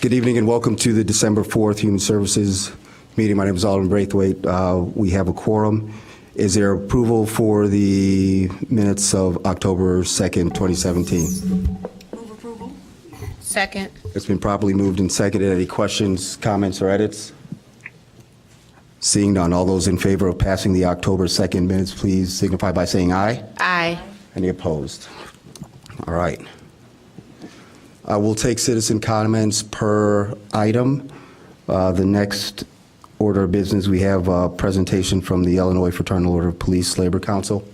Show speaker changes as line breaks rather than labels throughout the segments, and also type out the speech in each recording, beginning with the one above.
Good evening and welcome to the December 4th Human Services meeting. My name is Alden Braithwaite. We have a quorum. Is there approval for the minutes of October 2nd, 2017?
Move approval.
Second.
It's been properly moved and seconded. Any questions, comments, or edits? Seeing none, all those in favor of passing the October 2nd minutes, please signify by saying aye.
Aye.
Any opposed? All right. We'll take citizen comments per item. The next order of business, we have a presentation from the Illinois Fraternal Order of Police Labor Council.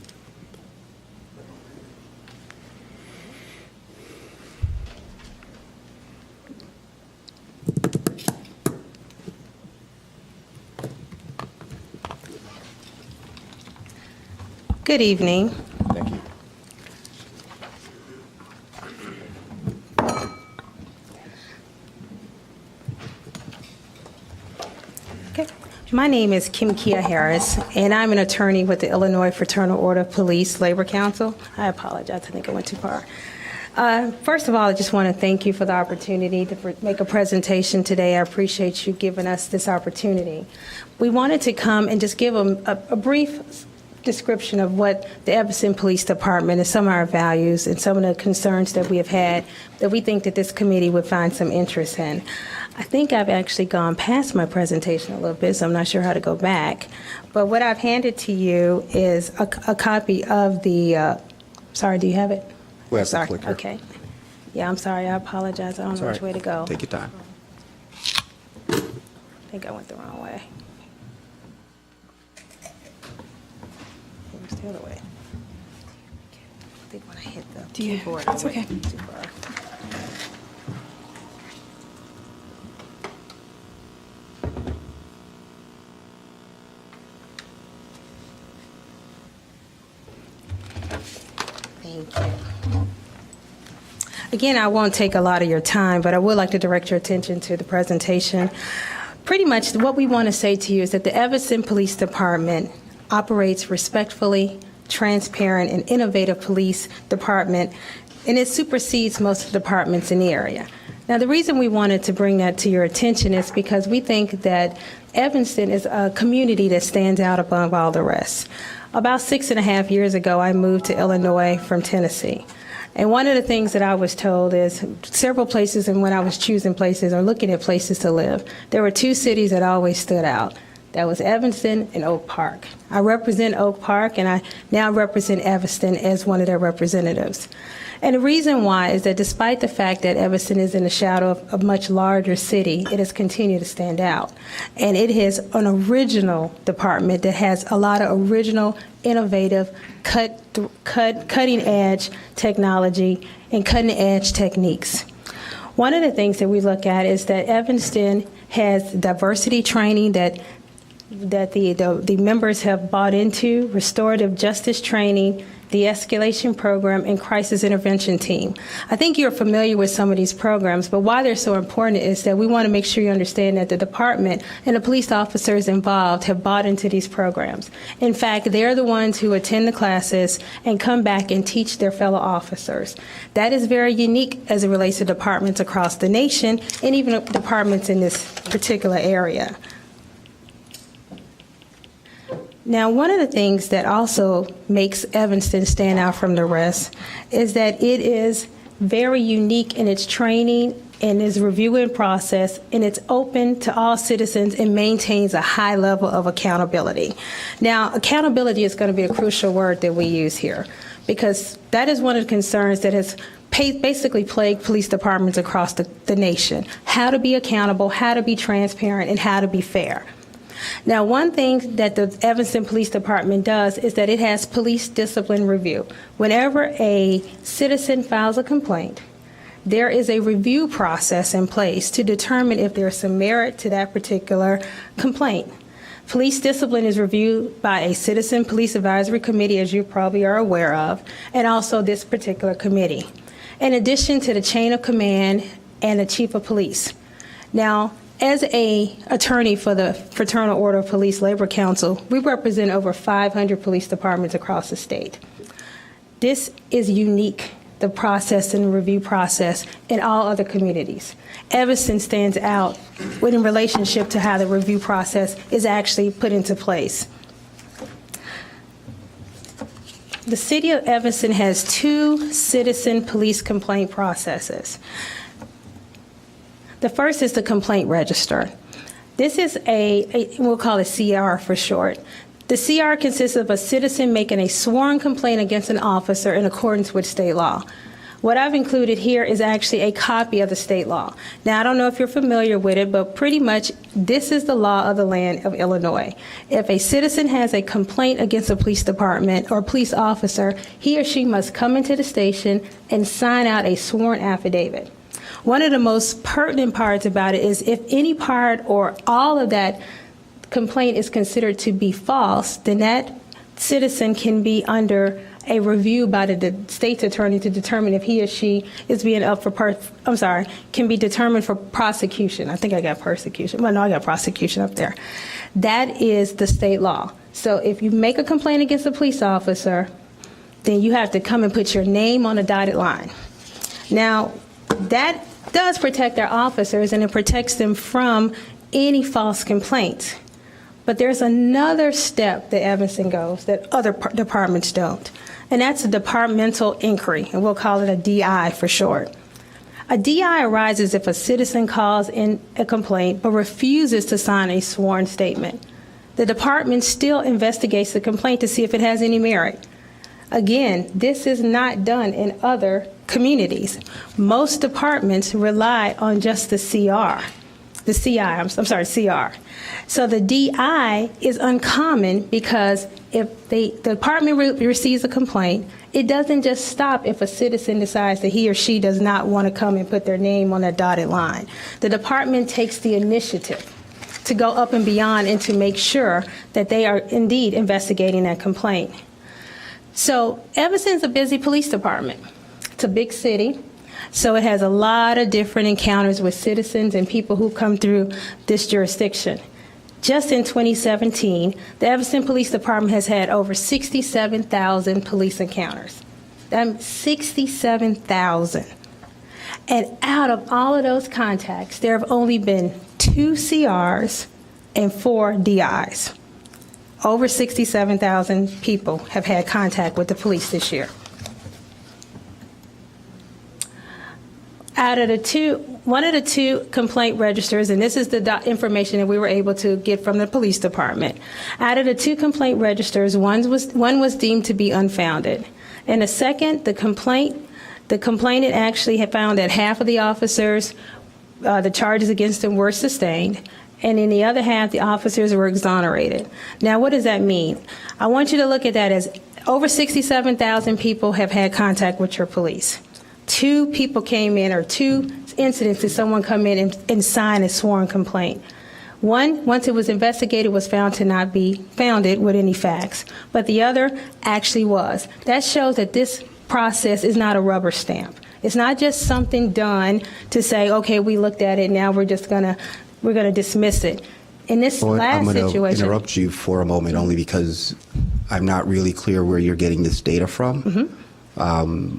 Good evening.
Thank you.
Okay. My name is Kim Kia Harris, and I'm an attorney with the Illinois Fraternal Order of Police Labor Council. I apologize, I think I went too far. First of all, I just want to thank you for the opportunity to make a presentation today. I appreciate you giving us this opportunity. We wanted to come and just give a brief description of what the Evanston Police Department and some of our values and some of the concerns that we have had that we think that this committee would find some interest in. I think I've actually gone past my presentation a little bit, so I'm not sure how to go back. But what I've handed to you is a copy of the, sorry, do you have it?
Who has the
Sorry,
clicker?
okay. Yeah, I'm sorry, I apologize. I don't know which way to go.
Take your time.
I think I went the wrong way. It was the other way. I think when I hit the keyboard,
It's
I went
okay.
too far. Thank you. Again, I won't take a lot of your time, but I would like to direct your attention to the presentation. Pretty much what we want to say to you is that the Evanston Police Department operates respectfully, transparent, and innovative police department, and it supersedes most of the departments in the area. Now, the reason we wanted to bring that to your attention is because we think that Evanston is a community that stands out above all the rest. About 6.5 years ago, I moved to Illinois from Tennessee. And one of the things that I was told is several places, and when I was choosing places or looking at places to live, there were two cities that always stood out. That was Evanston and Oak Park. I represent Oak Park, and I now represent Evanston as one of their representatives. And the reason why is that despite the fact that Evanston is in the shadow of a much larger city, it has continued to stand out. And it is an original department that has a lot of original, innovative, cutting-edge technology and cutting-edge techniques. One of the things that we look at is that Evanston has diversity training that the members have bought into, restorative justice training, de-escalation program, and crisis intervention team. I think you're familiar with some of these programs, but why they're so important is that we want to make sure you understand that the department and the police officers involved have bought into these programs. In fact, they're the ones who attend the classes and come back and teach their fellow officers. That is very unique as it relates to departments across the nation and even departments in this particular area. Now, one of the things that also makes Evanston stand out from the rest is that it is very unique in its training and its reviewing process, and it's open to all citizens and maintains a high level of accountability. Now, accountability is going to be a crucial word that we use here, because that is one of the concerns that has basically plagued police departments across the nation. How to be accountable, how to be transparent, and how to be fair. Now, one thing that the Evanston Police Department does is that it has police discipline review. Whenever a citizen files a complaint, there is a review process in place to determine if there's some merit to that particular complaint. Police discipline is reviewed by a Citizen Police Advisory Committee, as you probably are aware of, and also this particular committee, in addition to the chain of command and the chief of police. Now, as an attorney for the Fraternal Order of Police Labor Council, we represent over 500 police departments across the state. This is unique the process and review process in all other communities. Evanston stands out in relationship to how the review process is actually put into place. The City of Evanston has 2 citizen police complaint processes. The first is the complaint register. This is we'll call it CR for short. The CR consists of a citizen making a sworn complaint against an officer in accordance with state law. What I've included here is actually a copy of the state law. Now, I don't know if you're familiar with it, but pretty much this is the law of the land of Illinois. If a citizen has a complaint against a police department or police officer, he or she must come into the station and sign out a sworn affidavit. One of the most pertinent parts about it is if any part or all of that complaint is considered to be false, then that citizen can be under a review by the state's attorney to determine if he or she is being up for, can be determined for prosecution. I think I got persecution. Well, no, I got prosecution up there. That is the state law. So if you make a complaint against a police officer, then you have to come and put your name on a dotted line. Now, that does protect our officers, and it protects them from any false complaints. But there's another step that Evanston goes that other departments don't, and that's a departmental inquiry, and we'll call it a DI for short. A DI arises if a citizen calls in a complaint but refuses to sign a sworn statement. The department still investigates the complaint to see if it has any merit. Again, this is not done in other communities. Most departments rely on just the CR. The CR. So the DI is uncommon because if the department receives a complaint, it doesn't just stop if a citizen decides that he or she does not want to come and put their name on that dotted line. The department takes the initiative to go up and beyond and to make sure that they are indeed investigating that complaint. So Evanston's a busy police department. It's a big city. So it has a lot of different encounters with citizens and people who come through this jurisdiction. Just in 2017, the Evanston Police Department has had over 67,000 police encounters. That's 67,000. And out of all of those contacts, there have only been 2 CRs and 4 DIs. Over 67,000 people have had contact with the police this year. Out of one of the 2 complaint registers, and this is the information that we were able to get from the police department. Out of the 2 complaint registers, one was deemed to be unfounded. And the second, the complainant actually had found that half of the officers, the charges against them were sustained, and in the other half, the officers were exonerated. Now, what does that mean? I want you to look at that as over 67,000 people have had contact with your police. 2 people came in, or 2 incidents did someone come in and sign a sworn complaint. One, once it was investigated, was found to not be founded with any facts, but the other actually was. That shows that this process is not a rubber stamp. It's not just something done to say, okay, we looked at it, now we're gonna dismiss it. In this last situation,
I'm going to interrupt you for a moment, only because I'm not really clear where you're getting this data from. Mm-hmm.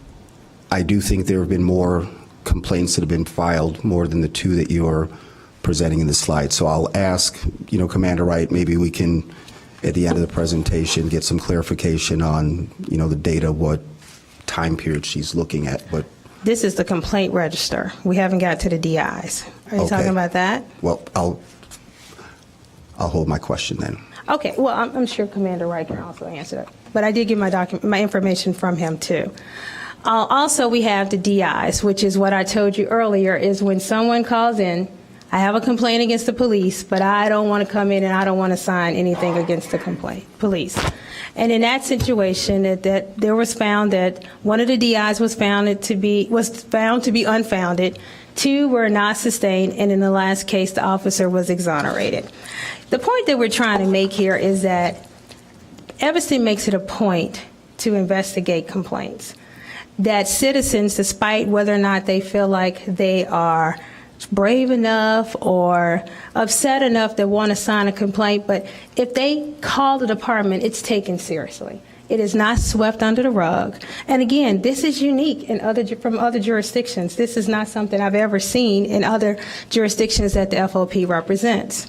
I do think there have been more complaints that have been filed, more than the 2 that you're presenting in the slide. So I'll ask, Commander Wright, maybe we can, at the end of the presentation, get some clarification on, the data, what time period she's looking at. But
this is the complaint register. We haven't got to the DIs. Are you talking about that?
Well, I'll hold my question then.
Okay. Well, I'm sure Commander Wright can also answer that. But I did get my information from him too. Also, we have the DIs, which is what I told you earlier, is when someone calls in, I have a complaint against the police, but I don't want to come in and I don't want to sign anything against the police. And in that situation, that there was found that one of the DIs was found to be unfounded, 2 were not sustained, and in the last case, the officer was exonerated. The point that we're trying to make here is that Evanston makes it a point to investigate complaints. That citizens, despite whether or not they feel like they are brave enough or upset enough that want to sign a complaint, but if they call the department, it's taken seriously. It is not swept under the rug. And again, this is unique from other jurisdictions. This is not something I've ever seen in other jurisdictions that the FOP represents.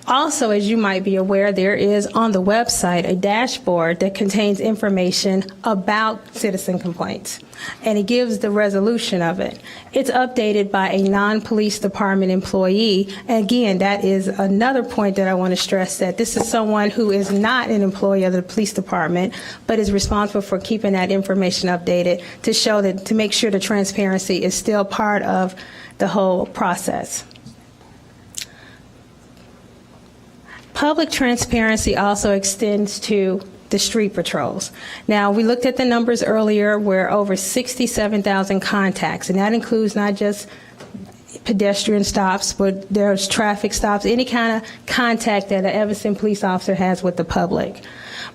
Also, as you might be aware, there is on the website a dashboard that contains information about citizen complaints, and it gives the resolution of it. It's updated by a non-police department employee. And again, that is another point that I want to stress, that this is someone who is not an employee of the police department, but is responsible for keeping that information updated to make sure the transparency is still part of the whole process. Public transparency also extends to the street patrols. Now, we looked at the numbers earlier, where over 67,000 contacts, and that includes not just pedestrian stops, but there's traffic stops, any kind of contact that an Evanston police officer has with the public.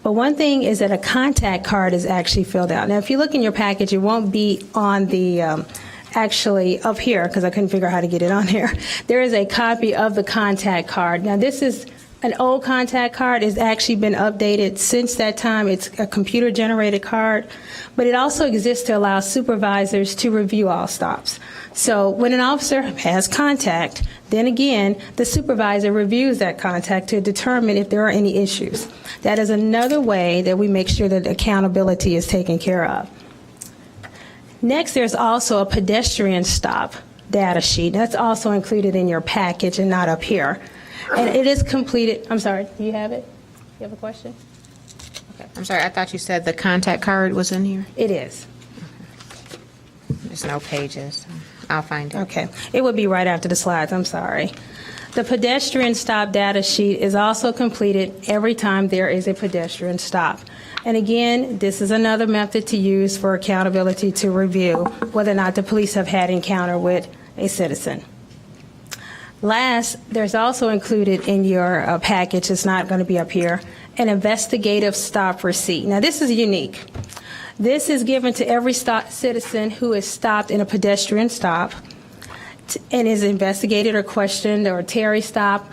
But one thing is that a contact card is actually filled out. Now, if you look in your package, it won't be on the actually up here, because I couldn't figure out how to get it on here. There is a copy of the contact card. Now, this is an old contact card. It's actually been updated since that time. It's a computer-generated card, but it also exists to allow supervisors to review all stops. So when an officer has contact, then again, the supervisor reviews that contact to determine if there are any issues. That is another way that we make sure that accountability is taken care of. Next, there's also a pedestrian stop data sheet. That's also included in your package and not up here. And it is completed. I'm sorry, do you have it? You have a question?
Okay. I'm sorry, I thought you said the contact card was in here.
It is.
There's no pages. I'll find it.
Okay. It would be right after the slides. I'm sorry. The pedestrian stop data sheet is also completed every time there is a pedestrian stop. And again, this is another method to use for accountability to review whether or not the police have had encounter with a citizen. Last, there's also included in your package, it's not going to be up here, an investigative stop receipt. Now, this is unique. This is given to every citizen who is stopped in a pedestrian stop and is investigated or questioned or Terry stop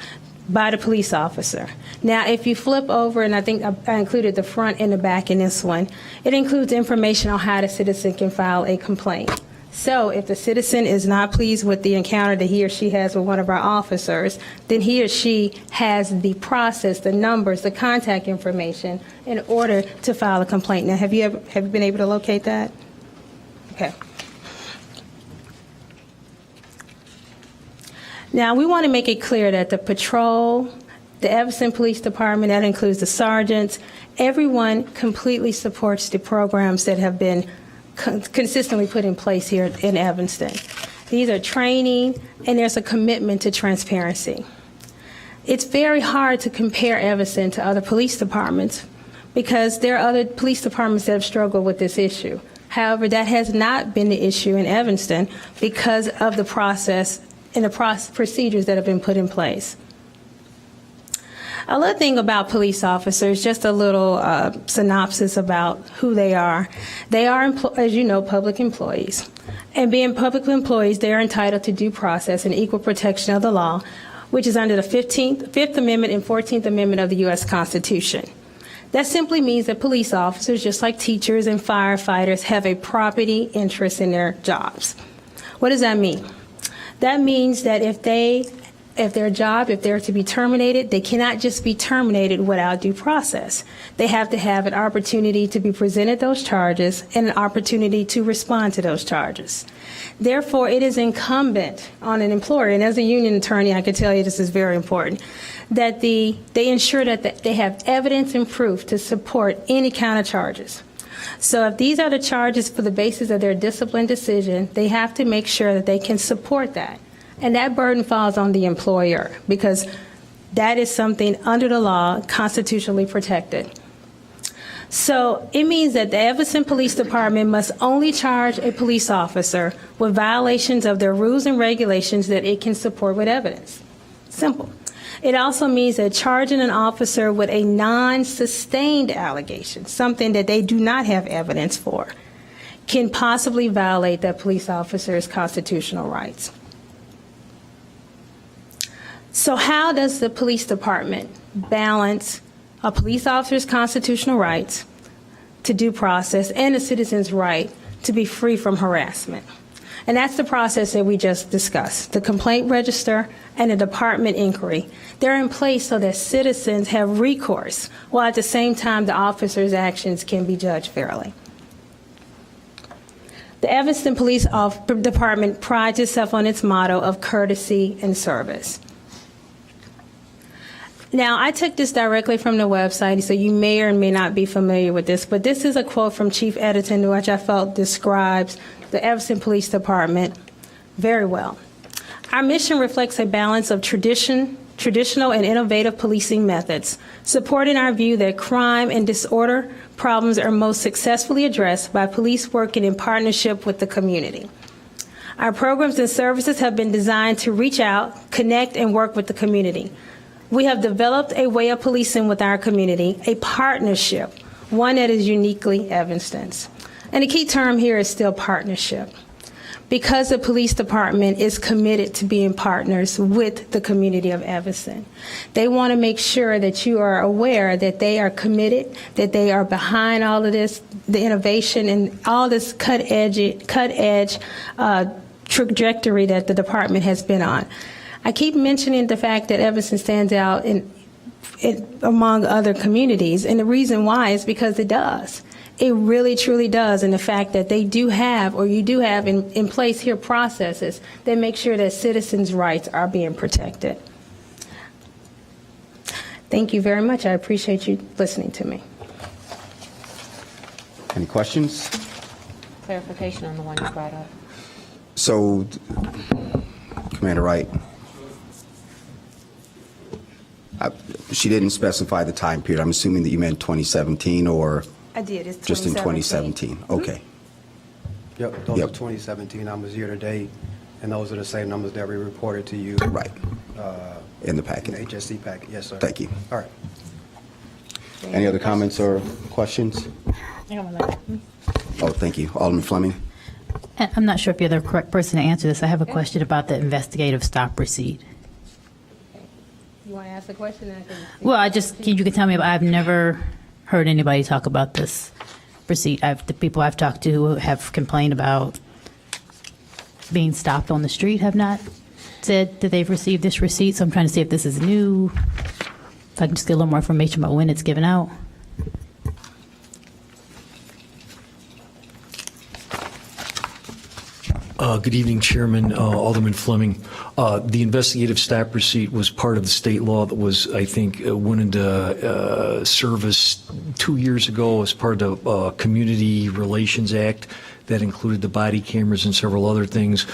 by the police officer. Now, if you flip over, and I think I included the front and the back in this one, it includes information on how the citizen can file a complaint. So if the citizen is not pleased with the encounter that he or she has with one of our officers, then he or she has the process, the numbers, the contact information in order to file a complaint. Now, have you been able to locate that? Okay. Now, we want to make it clear that the patrol, the Evanston Police Department, that includes the sergeants, everyone completely supports the programs that have been consistently put in place here in Evanston. These are training, and there's a commitment to transparency. It's very hard to compare Evanston to other police departments because there are other police departments that have struggled with this issue. However, that has not been the issue in Evanston because of the process and the procedures that have been put in place. Another thing about police officers, just a little synopsis about who they are. They are, as you know, public employees. And being public employees, they are entitled to due process and equal protection of the law, which is under the 5th Amendment and 14th Amendment of the U.S. Constitution. That simply means that police officers, just like teachers and firefighters, have a property interest in their jobs. What does that mean? That means that if they're to be terminated, they cannot just be terminated without due process. They have to have an opportunity to be presented those charges and an opportunity to respond to those charges. Therefore, it is incumbent on an employer, and as a union attorney, I can tell you this is very important, that they ensure that they have evidence and proof to support any kind of charges. So if these are the charges for the basis of their discipline decision, they have to make sure that they can support that. And that burden falls on the employer because that is something under the law constitutionally protected. So it means that the Evanston Police Department must only charge a police officer with violations of their rules and regulations that it can support with evidence. Simple. It also means that charging an officer with a non-sustained allegation, something that they do not have evidence for, can possibly violate that police officer's constitutional rights. So how does the police department balance a police officer's constitutional rights to due process and a citizen's right to be free from harassment. And that's the process that we just discussed, the complaint register and the department inquiry. They're in place so that citizens have recourse, while at the same time the officer's actions can be judged fairly. The Evanston Police Department prides itself on its motto of courtesy and service. Now, I took this directly from the website, so you may or may not be familiar with this, but this is a quote from Chief Editon, which I felt describes the Evanston Police Department very well. Our mission reflects a balance of traditional and innovative policing methods, supporting our view that crime and disorder problems are most successfully addressed by police working in partnership with the community. Our programs and services have been designed to reach out, connect, and work with the community. We have developed a way of policing with our community, a partnership, one that is uniquely Evanston's. And the key term here is still partnership, because the police department is committed to being partners with the community of Evanston. They want to make sure that you are aware that they are committed, that they are behind all of this, the innovation and all this cut edge trajectory that the department has been on. I keep mentioning the fact that Evanston stands out among other communities, and the reason why is because it does. It really, truly does, and the fact that they do have, or you do have in place here, processes that make sure that citizens' rights are being protected. Thank you very much. I appreciate you listening to me.
Any questions?
Clarification on the one you brought up.
So, Commander Wright, she didn't specify the time period. I'm assuming that you meant 2017 or
I did. It's 2017.
just in 2017? Okay.
Yep, those
Yep.
are 2017 numbers year to date, and those are the same numbers that we reported to you.
Right. In the
In the
packet.
HSC packet, yes, sir.
Thank you.
All right.
Any other comments or questions? Oh, thank you. Alderman Fleming?
I'm not sure if you're the correct person to answer this. I have a question about the investigative stop receipt.
You want to ask a question?
Well, you can tell me, I've never heard anybody talk about this receipt. The people I've talked to who have complained about being stopped on the street have not said that they've received this receipt. So I'm trying to see if this is new. If I can just get a little more information about when it's given out.
Good evening, Chairman, Alderman Fleming. The investigative stop receipt was part of the state law that was, I think, went into service 2 years ago as part of the Community Relations Act that included the body cameras and several other things.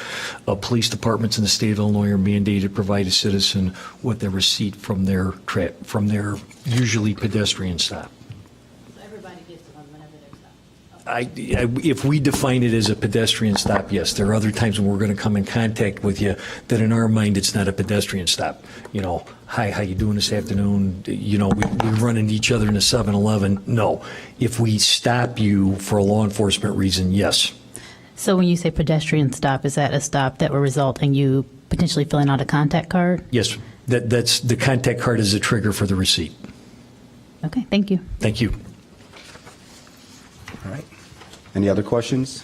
Police departments in the state of Illinois are mandated to provide a citizen with a receipt from their usually pedestrian stop.
Everybody gets one whenever they're stopped.
If we define it as a pedestrian stop, yes. There are other times when we're going to come in contact with you that in our mind it's not a pedestrian stop. You know, hi, how you doing this afternoon? You know, we run into each other in a 7-Eleven. No. If we stop you for a law enforcement reason, yes.
So when you say pedestrian stop, is that a stop that will result in you potentially filling out a contact card?
Yes. That's the contact card is a trigger for the receipt.
Okay, thank you.
Thank you.
All right. Any other questions?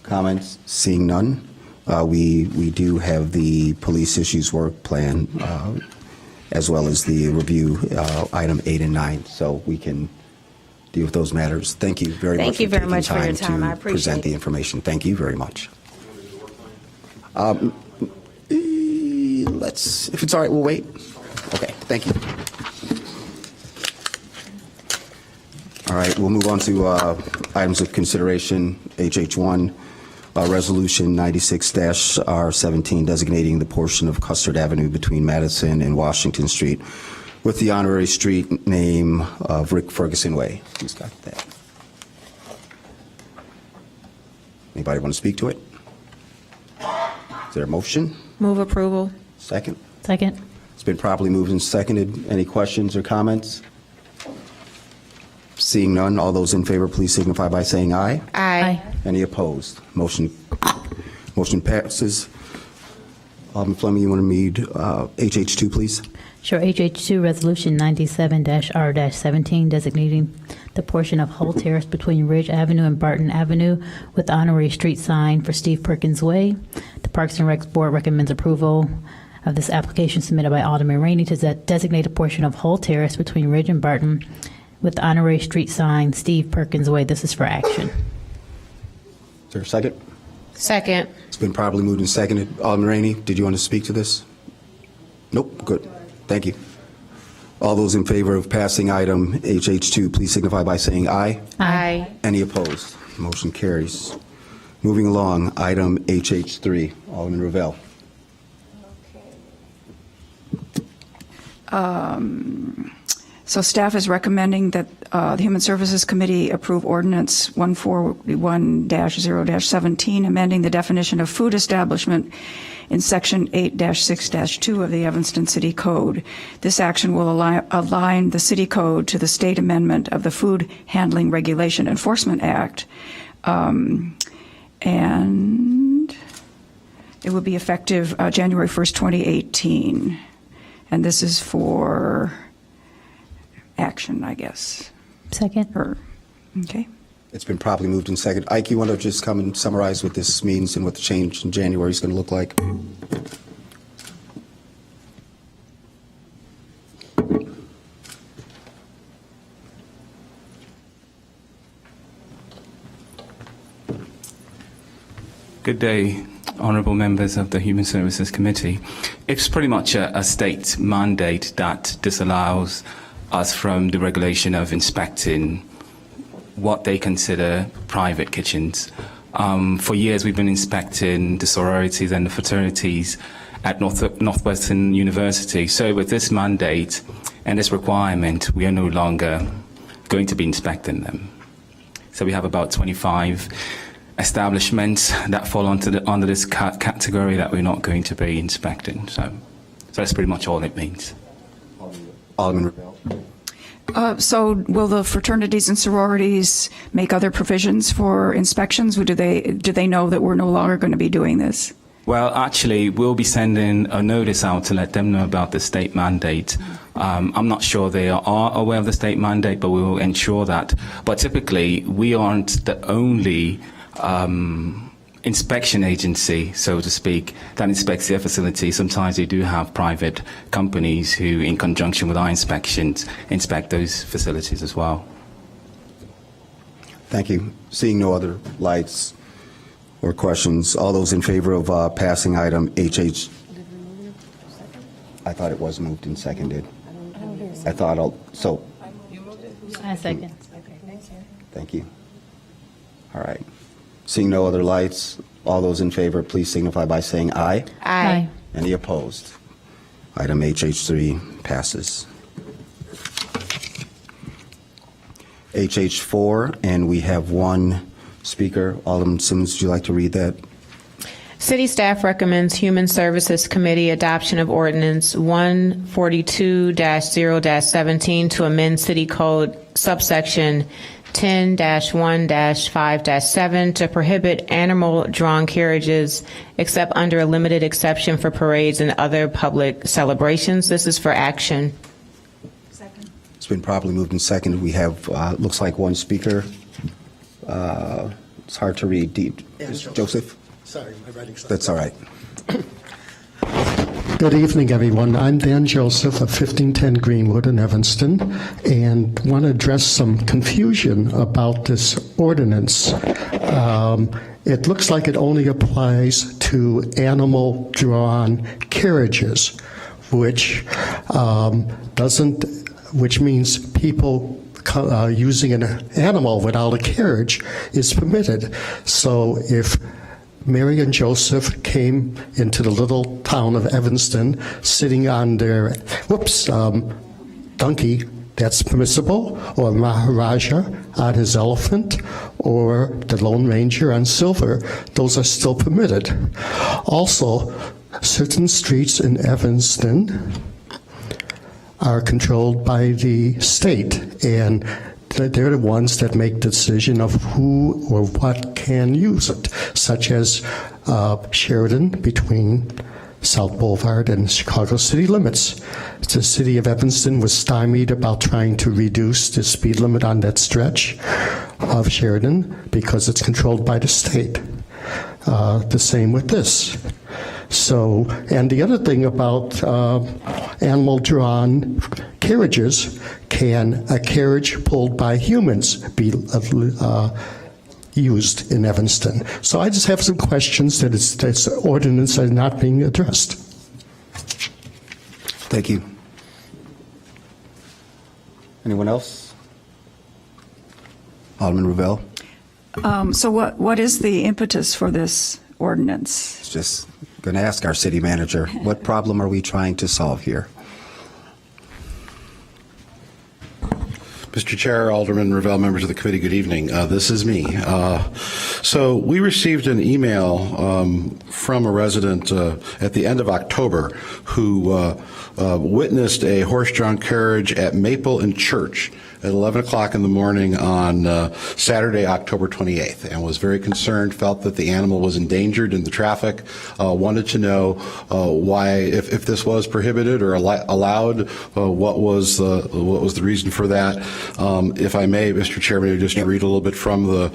Comments? Seeing none. We do have the police issues work plan as well as the review item 8 and 9, so we can deal with those matters. Thank you very much.
Thank you very much for your
taking
time. I
to
appreciate
present the
it.
information. Thank you very much. Let's, if it's all right, we'll wait. Okay, thank you. All right, we'll move on to items of consideration. HH1, Resolution 96-R17, designating the portion of Custard Avenue between Madison and Washington Street with the honorary street name of Rick Ferguson Way. Who's got that? Anybody want to speak to it? Is there a motion?
Move approval.
Second?
Second.
It's been properly moved and seconded. Any questions or comments? Seeing none, all those in favor, please signify by saying aye.
Aye.
Any opposed? Motion passes. Alderman Fleming, you want to read HH2, please?
Sure, HH2 Resolution 97-R-17 designating the portion of Hull Terrace between Ridge Avenue and Barton Avenue with the honorary street sign for Steve Perkins Way. The Parks and Recs Board recommends approval of this application submitted by Alderman Rainey to designate a portion of Hull Terrace between Ridge and Barton with the honorary street sign Steve Perkins Way. This is for action.
Is there a second?
Second.
It's been properly moved and seconded. Alderman Rainey, did you want to speak to this? Nope, good. Thank you. All those in favor of passing item HH2, please signify by saying aye.
Aye.
Any opposed? Motion carries. Moving along, item HH3, Alderman Ravel.
So staff is recommending that the Human Services Committee approve Ordinance 141-0-17, amending the definition of food establishment in Section 8-6-2 of the Evanston City Code. This action will align the City Code to the state amendment of the Food Handling Regulation Enforcement Act, and it will be effective January 1st, 2018. And this is for action, I guess.
Second.
Okay.
It's been properly moved and seconded. Ike, you want to just come and summarize what this means and what the change in January is going to look like?
Good day, honourable members of the Human Services Committee. It's pretty much a state mandate that disallows us from the regulation of inspecting what they consider private kitchens. For years, we've been inspecting the sororities and the fraternities at Northwestern University. So with this mandate and this requirement, we are no longer going to be inspecting them. So we have about 25 establishments that fall under this category that we're not going to be inspecting. So that's pretty much all it means.
Alderman Ravel.
So will the fraternities and sororities make other provisions for inspections? Or do they know that we're no longer going to be doing this?
Well, actually, we'll be sending a notice out to let them know about the state mandate. I'm not sure they are aware of the state mandate, but we will ensure that. But typically, we aren't the only inspection agency, so to speak, that inspects their facility. Sometimes they do have private companies who, in conjunction with our inspections, inspect those facilities as well.
Thank you. Seeing no other lights or questions, all those in favor of passing item HH? I thought it was moved and seconded. I thought so.
I second.
Thank you. All right. Seeing no other lights, all those in favor, please signify by saying aye.
Aye.
Any opposed? Item HH3 passes. HH4, and we have one speaker. Alderman Simmons, would you like to read that?
City staff recommends Human Services Committee adoption of Ordinance 142-0-17 to amend City Code subsection 10-1-5-7 to prohibit animal-drawn carriages except under a limited exception for parades and other public celebrations. This is for action.
Second.
It's been properly moved and seconded. We have, looks like one speaker. It's hard to read. Joseph?
Sorry, my writing's not.
That's all right.
Good evening, everyone. I'm Dan Joseph of 1510 Greenwood in Evanston, and want to address some confusion about this ordinance. It looks like it only applies to animal-drawn carriages, which means people using an animal without a carriage is permitted. So if Mary and Joseph came into the little town of Evanston sitting on their, donkey, that's permissible, or Maharaja on his elephant, or the Lone Ranger on silver, those are still permitted. Also, certain streets in Evanston are controlled by the state, and they're the ones that make the decision of who or what can use it, such as Sheridan between South Boulevard and Chicago city limits. The city of Evanston was stymied about trying to reduce the speed limit on that stretch of Sheridan because it's controlled by the state. The same with this. So, and the other thing about animal-drawn carriages, can a carriage pulled by humans be used in Evanston? So I just have some questions that this ordinance are not being addressed.
Thank you. Anyone else? Alderman Revelle?
So what is the impetus for this ordinance?
It's just going to ask our city manager, what problem are we trying to solve here?
Mr. Chair, Alderman Revelle, members of the committee, good evening. This is me. So we received an email from a resident at the end of October who witnessed a horse-drawn carriage at Maple and Church at 11 o'clock in the morning on Saturday, October 28th, and was very concerned, felt that the animal was endangered in the traffic, wanted to know why, if this was prohibited or allowed, what was the reason for that. If I may, Mr. Chairman, just to read a little bit from the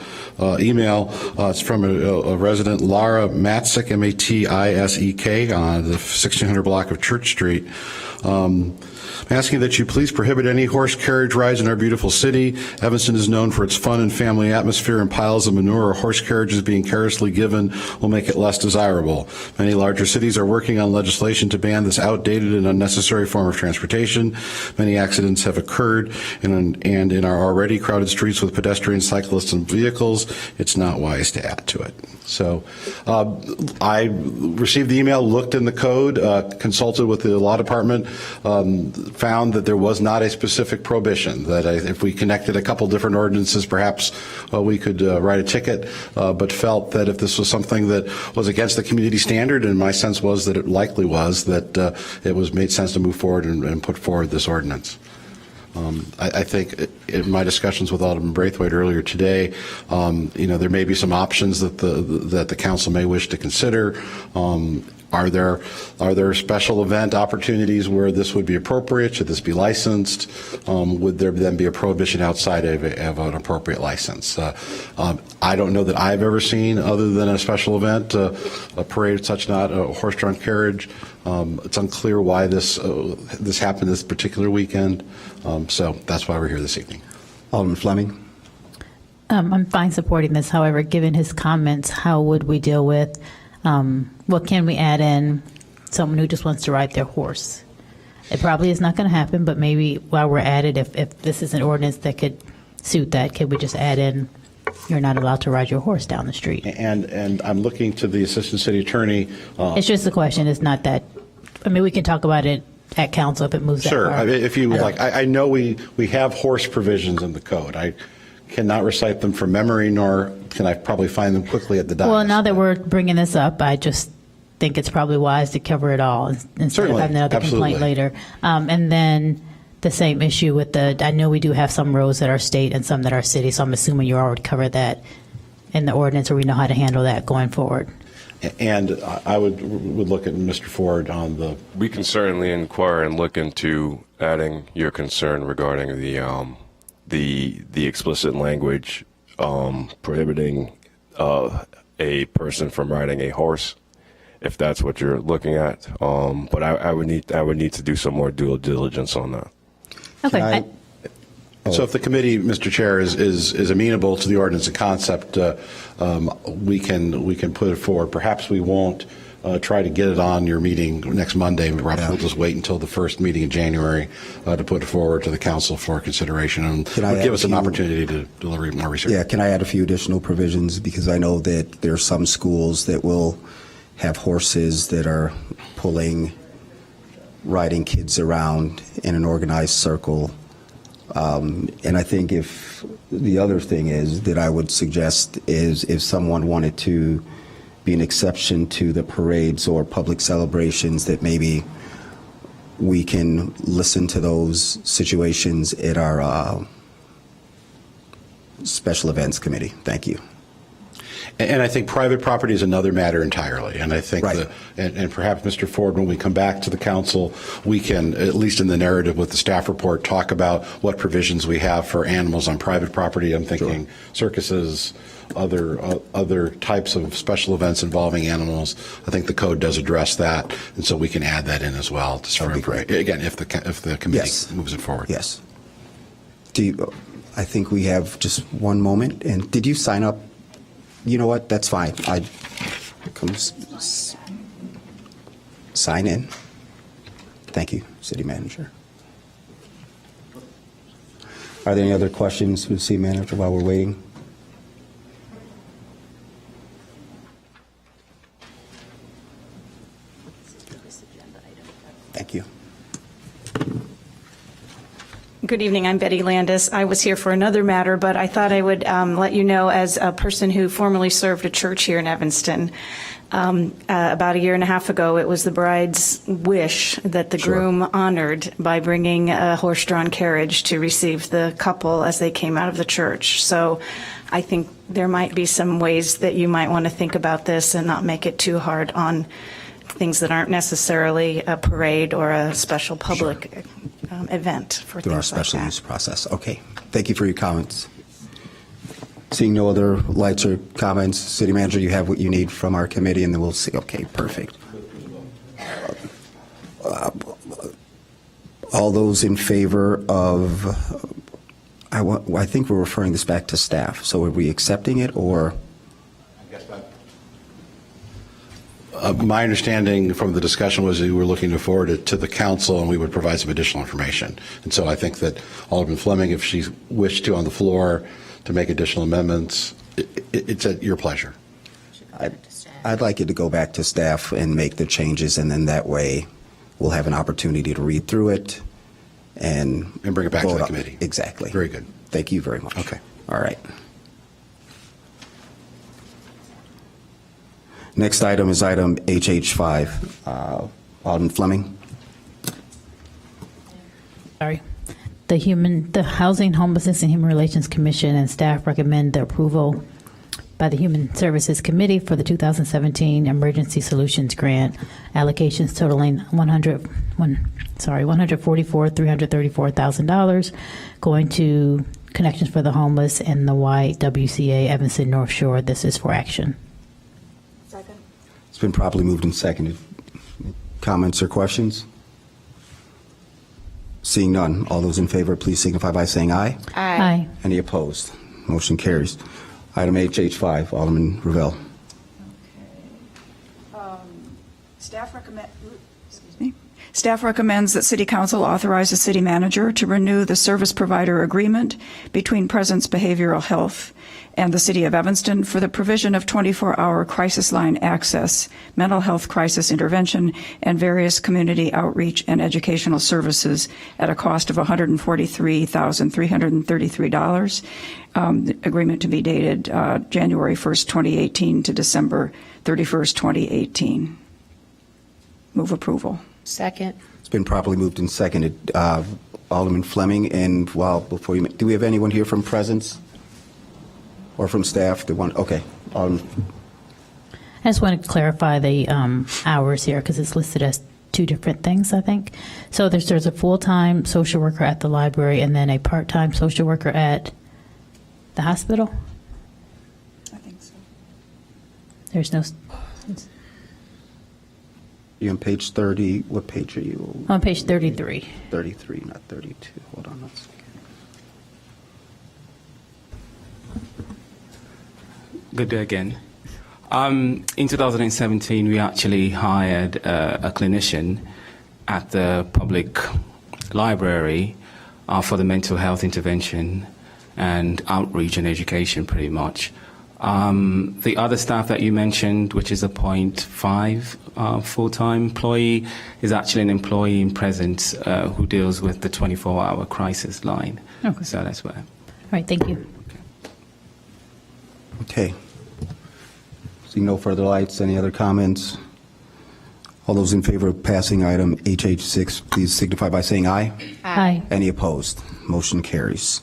email. It's from a resident, Laura Matsik, Matisek, on the 1600 block of Church Street. Asking that you please prohibit any horse carriage rides in our beautiful city. Evanston is known for its fun and family atmosphere, and piles of manure or horse carriages being carelessly given will make it less desirable. Many larger cities are working on legislation to ban this outdated and unnecessary form of transportation. Many accidents have occurred, and in our already crowded streets with pedestrians, cyclists, and vehicles, it's not wise to add to it. So I received the email, looked in the code, consulted with the law department, found that there was not a specific prohibition, that if we connected a couple different ordinances, perhaps we could write a ticket, but felt that if this was something that was against the community standard, and my sense was that it likely was, that it was made sense to move forward and put forward this ordinance. I think in my discussions with Alderman Braithwaite earlier today, there may be some options that the council may wish to consider. Are there special event opportunities where this would be appropriate? Should this be licensed? Would there then be a prohibition outside of an appropriate license? I don't know that I've ever seen, other than a special event, a parade such not a horse-drawn carriage. It's unclear why this happened this particular weekend. So that's why we're here this evening.
Alderman Fleming?
I'm fine supporting this. However, given his comments, how would we deal with, what can we add in someone who just wants to ride their horse? It probably is not going to happen, but maybe while we're at it, if this is an ordinance that could suit that, could we just add in, you're not allowed to ride your horse down the street?
And I'm looking to the Assistant City Attorney.
It's just a question. It's not that, I mean, we can talk about it at council if it moves that far.
Sure. If you would like, I know we have horse provisions in the code. I cannot recite them from memory, nor can I probably find them quickly at the dais.
Well, now that we're bringing this up, I just think it's probably wise to cover it all instead
Certainly.
of having another
Absolutely.
complaint later. And then the same issue with I know we do have some roads that are state and some that are city, so I'm assuming you already covered that in the ordinance, or we know how to handle that going forward.
And I would look at Mr. Ford on the.
We can certainly inquire and look into adding your concern regarding the explicit language prohibiting a person from riding a horse, if that's what you're looking at. But I would need to do some more due diligence on that.
Okay.
So if the committee, Mr. Chair, is amenable to the ordinance and concept, we can put it forward. Perhaps we won't try to get it on your meeting next Monday. Perhaps we'll just wait until the first meeting in January to put it forward to the council for consideration, and give us an opportunity to deliver more research.
Yeah, can I add a few additional provisions? Because I know that there are some schools that will have horses that are riding kids around in an organized circle. And I think if the other thing is that I would suggest is if someone wanted to be an exception to the parades or public celebrations, that maybe we can listen to those situations at our special events committee. Thank you.
And I think private property is another matter entirely. And I think
Right.
and perhaps Mr. Ford, when we come back to the council, we can, at least in the narrative with the staff report, talk about what provisions we have for animals on private property. I'm thinking circuses, other types of special events involving animals. I think the code does address that, and so we can add that in as well. Just for
That'd be great.
Again, if the committee
Yes.
moves it forward.
Yes. I think we have just one moment. And did you sign up? You know what? That's fine. Sign in. Thank you, City Manager. Are there any other questions for the City Manager while we're waiting? Thank you.
Good evening. I'm Betty Landis. I was here for another matter, but I thought I would let you know, as a person who formerly served a church here in Evanston, about a year and a half ago, it was the bride's wish that the groom honored by bringing a horse-drawn carriage to receive the couple as they came out of the church. So I think there might be some ways that you might want to think about this and not make it too hard on things that aren't necessarily a parade or a special public event for
Through our
things like
special
that.
use process. Okay. Thank you for your comments. Seeing no other lights or comments, City Manager, you have what you need from our committee, and then we'll see. Okay, perfect. All those in favor of, I think we're referring this back to staff. So are we accepting it, or?
My understanding from the discussion was that we were looking to forward it to the council, and we would provide some additional information. And so I think that Alderman Fleming, if she wished to on the floor to make additional amendments, it's at your pleasure.
I'd like it to go back to staff and make the changes, and then that way we'll have an opportunity to read through it and
bring it back to
vote
the
on-
committee.
Exactly.
Very good.
Thank you very much.
Okay.
All right. Next item is item HH5. Alderman Fleming.
Sorry. The Housing, Homelessness, and Human Relations Commission and staff recommend the approval by the Human Services Committee for the 2017 Emergency Solutions Grant allocations totaling $144,334,000 going to Connections for the Homeless and the YWCA Evanston North Shore. This is for action.
It's been properly moved and seconded. Comments or questions? Seeing none, all those in favor, please signify by saying aye.
Aye.
Any opposed? Motion carries. Item HH5, Alderman Ravel.
Staff recommends that City Council authorize the City Manager to renew the service provider agreement between Presence Behavioral Health and the City of Evanston for the provision of 24-hour crisis line access, mental health crisis intervention, and various community outreach and educational services at a cost of $143,333. The agreement to be dated January 1st, 2018 to December 31st, 2018. Move approval.
Second.
It's been properly moved and seconded. Alderman Fleming, and before you, do we have anyone here from Presence or from staff that want? Okay.
I just want to clarify the hours here because it's listed as two different things, I think. So there's a full-time social worker at the library and then a part-time social worker at the hospital?
I think so.
There's no...
You on page 30? What page are you?
On page 33.
33, not 32. Hold on one second.
Good day again. In 2017, we actually hired a clinician at the public library for the mental health intervention and outreach and education, pretty much. The other staff that you mentioned, which is a 0.5 full-time employee, is actually an employee in Presence who deals with the 24-hour crisis line.
Okay.
So that's where.
All right, thank you.
Okay. Seeing no further lights, any other comments? All those in favor of passing item HH6, please signify by saying aye.
Aye.
Any opposed? Motion carries.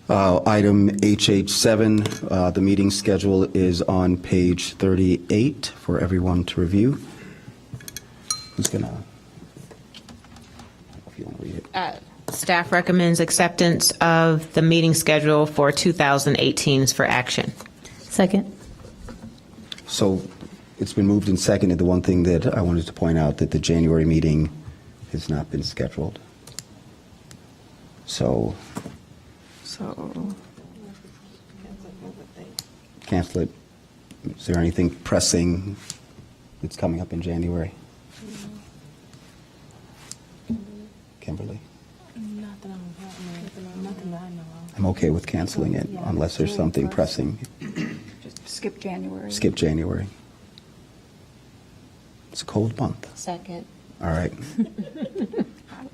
Item HH7, the meeting schedule is on page 38 for everyone to review. Who's going to, if you want to read it.
Staff recommends acceptance of the meeting schedule for 2018s for action.
Second.
So it's been moved and seconded. The one thing that I wanted to point out that the January meeting has not been scheduled. So cancel it. Is there anything pressing that's coming up in January? Kimberly? I'm okay with canceling it unless there's something pressing.
Just skip January.
Skip January. It's a cold month.
Second.
All right.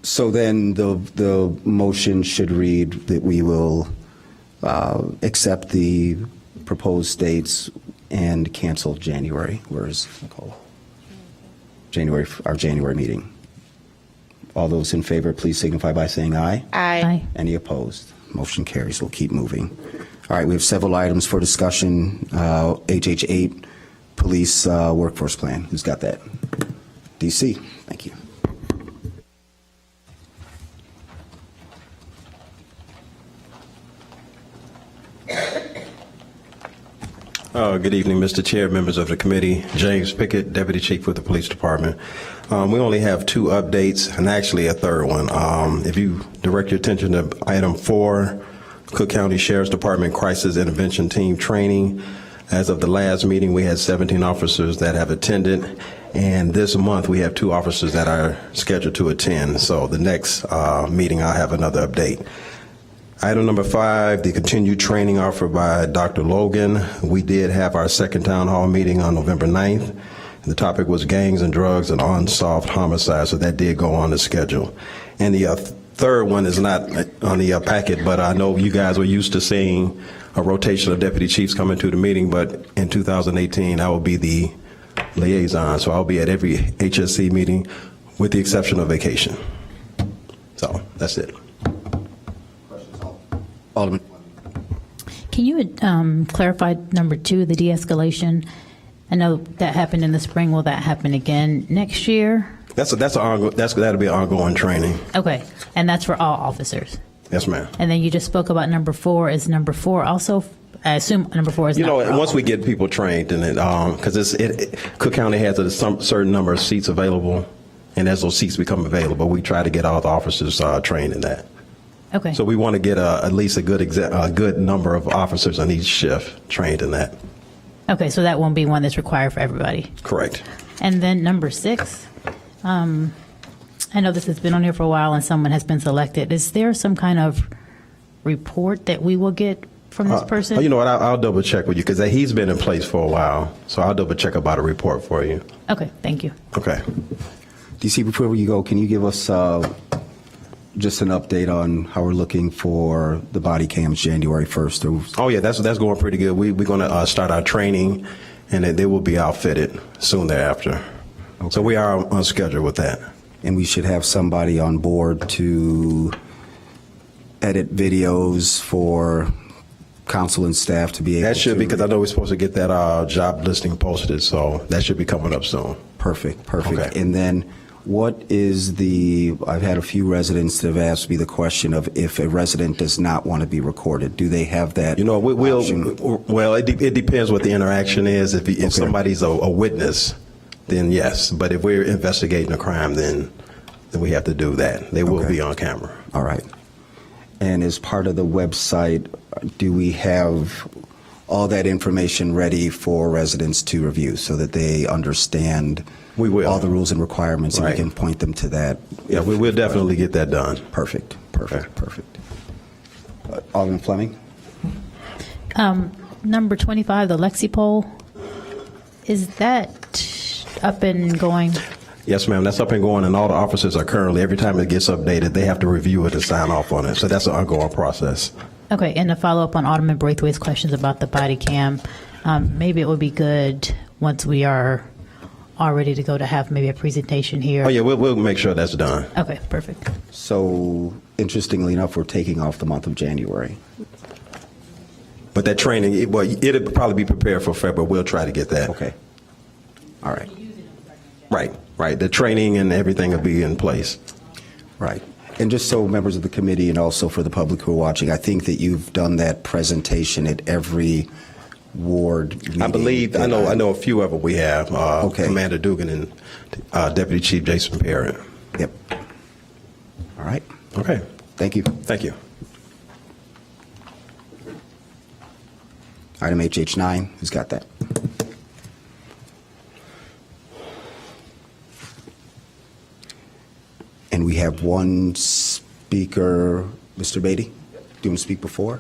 So then the motion should read that we will accept the proposed dates and cancel January. Where is Nicole? Our January meeting. All those in favor, please signify by saying aye.
Aye.
Any opposed? Motion carries. We'll keep moving. All right, we have several items for discussion. HH8, police workforce plan. Who's got that? DC. Thank you.
Good evening, Mr. Chair, members of the committee. James Pickett, Deputy Chief with the Police Department. We only have 2 updates and actually a third one. If you direct your attention to item 4, Cook County Sheriff's Department Crisis Intervention Team Training. As of the last meeting, we had 17 officers that have attended, and this month we have 2 officers that are scheduled to attend. So the next meeting, I'll have another update. Item number 5, the continued training offered by Dr. Logan. We did have our second town hall meeting on November 9th. The topic was gangs and drugs and unsolved homicides, so that did go on the schedule. And the third one is not on the packet, but I know you guys were used to seeing a rotation of deputy chiefs coming to the meeting, but in 2018, I will be the liaison, so I'll be at every HSC meeting with the exception of vacation. So that's it.
Alderman.
Can you clarify number 2, the de-escalation? I know that happened in the spring. Will that happen again next year?
That'll be an ongoing training.
Okay, and that's for all officers.
Yes, ma'am.
And then you just spoke about number 4. Is number 4 also? I assume number 4 is.
Once we get people trained, and because Cook County has a certain number of seats available, and as those seats become available, we try to get all the officers trained in that.
Okay.
So we want to get at least a good number of officers on each shift trained in that.
Okay, so that won't be one that's required for everybody.
Correct.
And then number 6, I know this has been on here for a while and someone has been selected. Is there some kind of report that we will get from this person?
You know what? I'll double check with you because he's been in place for a while. So I'll double check about a report for you.
Okay, thank you.
Okay.
DC, before you go, can you give us just an update on how we're looking for the body cams January 1st?
Oh, yeah, that's going pretty good. We're going to start our training, and they will be outfitted soon thereafter. Okay. So we are on schedule with that.
And we should have somebody on board to edit videos for council and staff to be able to.
That should be, because I know we're supposed to get that job listing posted, so that should be coming up soon.
Perfect.
Okay.
And then what is I've had a few residents that have asked me the question of if a resident does not want to be recorded, do they have that option?
Well, it depends what the interaction is. If somebody's a witness, then yes. But if we're investigating a crime, then we have to do that. They will be on camera.
All right. And as part of the website, do we have all that information ready for residents to review so that they understand
we will.
All the rules and requirements, and we can point them to that?
Yeah, we will definitely get that done.
Perfect. Alderman Fleming?
Number 25, the Lexi poll, is that up and going?
Yes, ma'am. That's up and going, and all the officers are currently, every time it gets updated, they have to review it and sign off on it. So that's an ongoing process.
Okay, and to follow up on Alderman Braithwaite's questions about the body cam, maybe it would be good once we are all ready to go to have maybe a presentation here.
Oh, yeah, we'll make sure that's done.
Okay, perfect.
So, interestingly enough, we're taking off the month of January.
But that training, it'll probably be prepared for February. We'll try to get that.
Okay. All right.
Right. The training and everything will be in place.
Right. And just so members of the committee and also for the public who are watching, I think that you've done that presentation at every ward meeting.
I believe, I know a few of them we have.
Okay.
Commander Dugan and Deputy Chief Jason Parent.
Yep. All right.
Okay.
Thank you.
Thank you.
Item HH9, who's got that? And we have one speaker, Mr. Beatty. Do you want to speak before?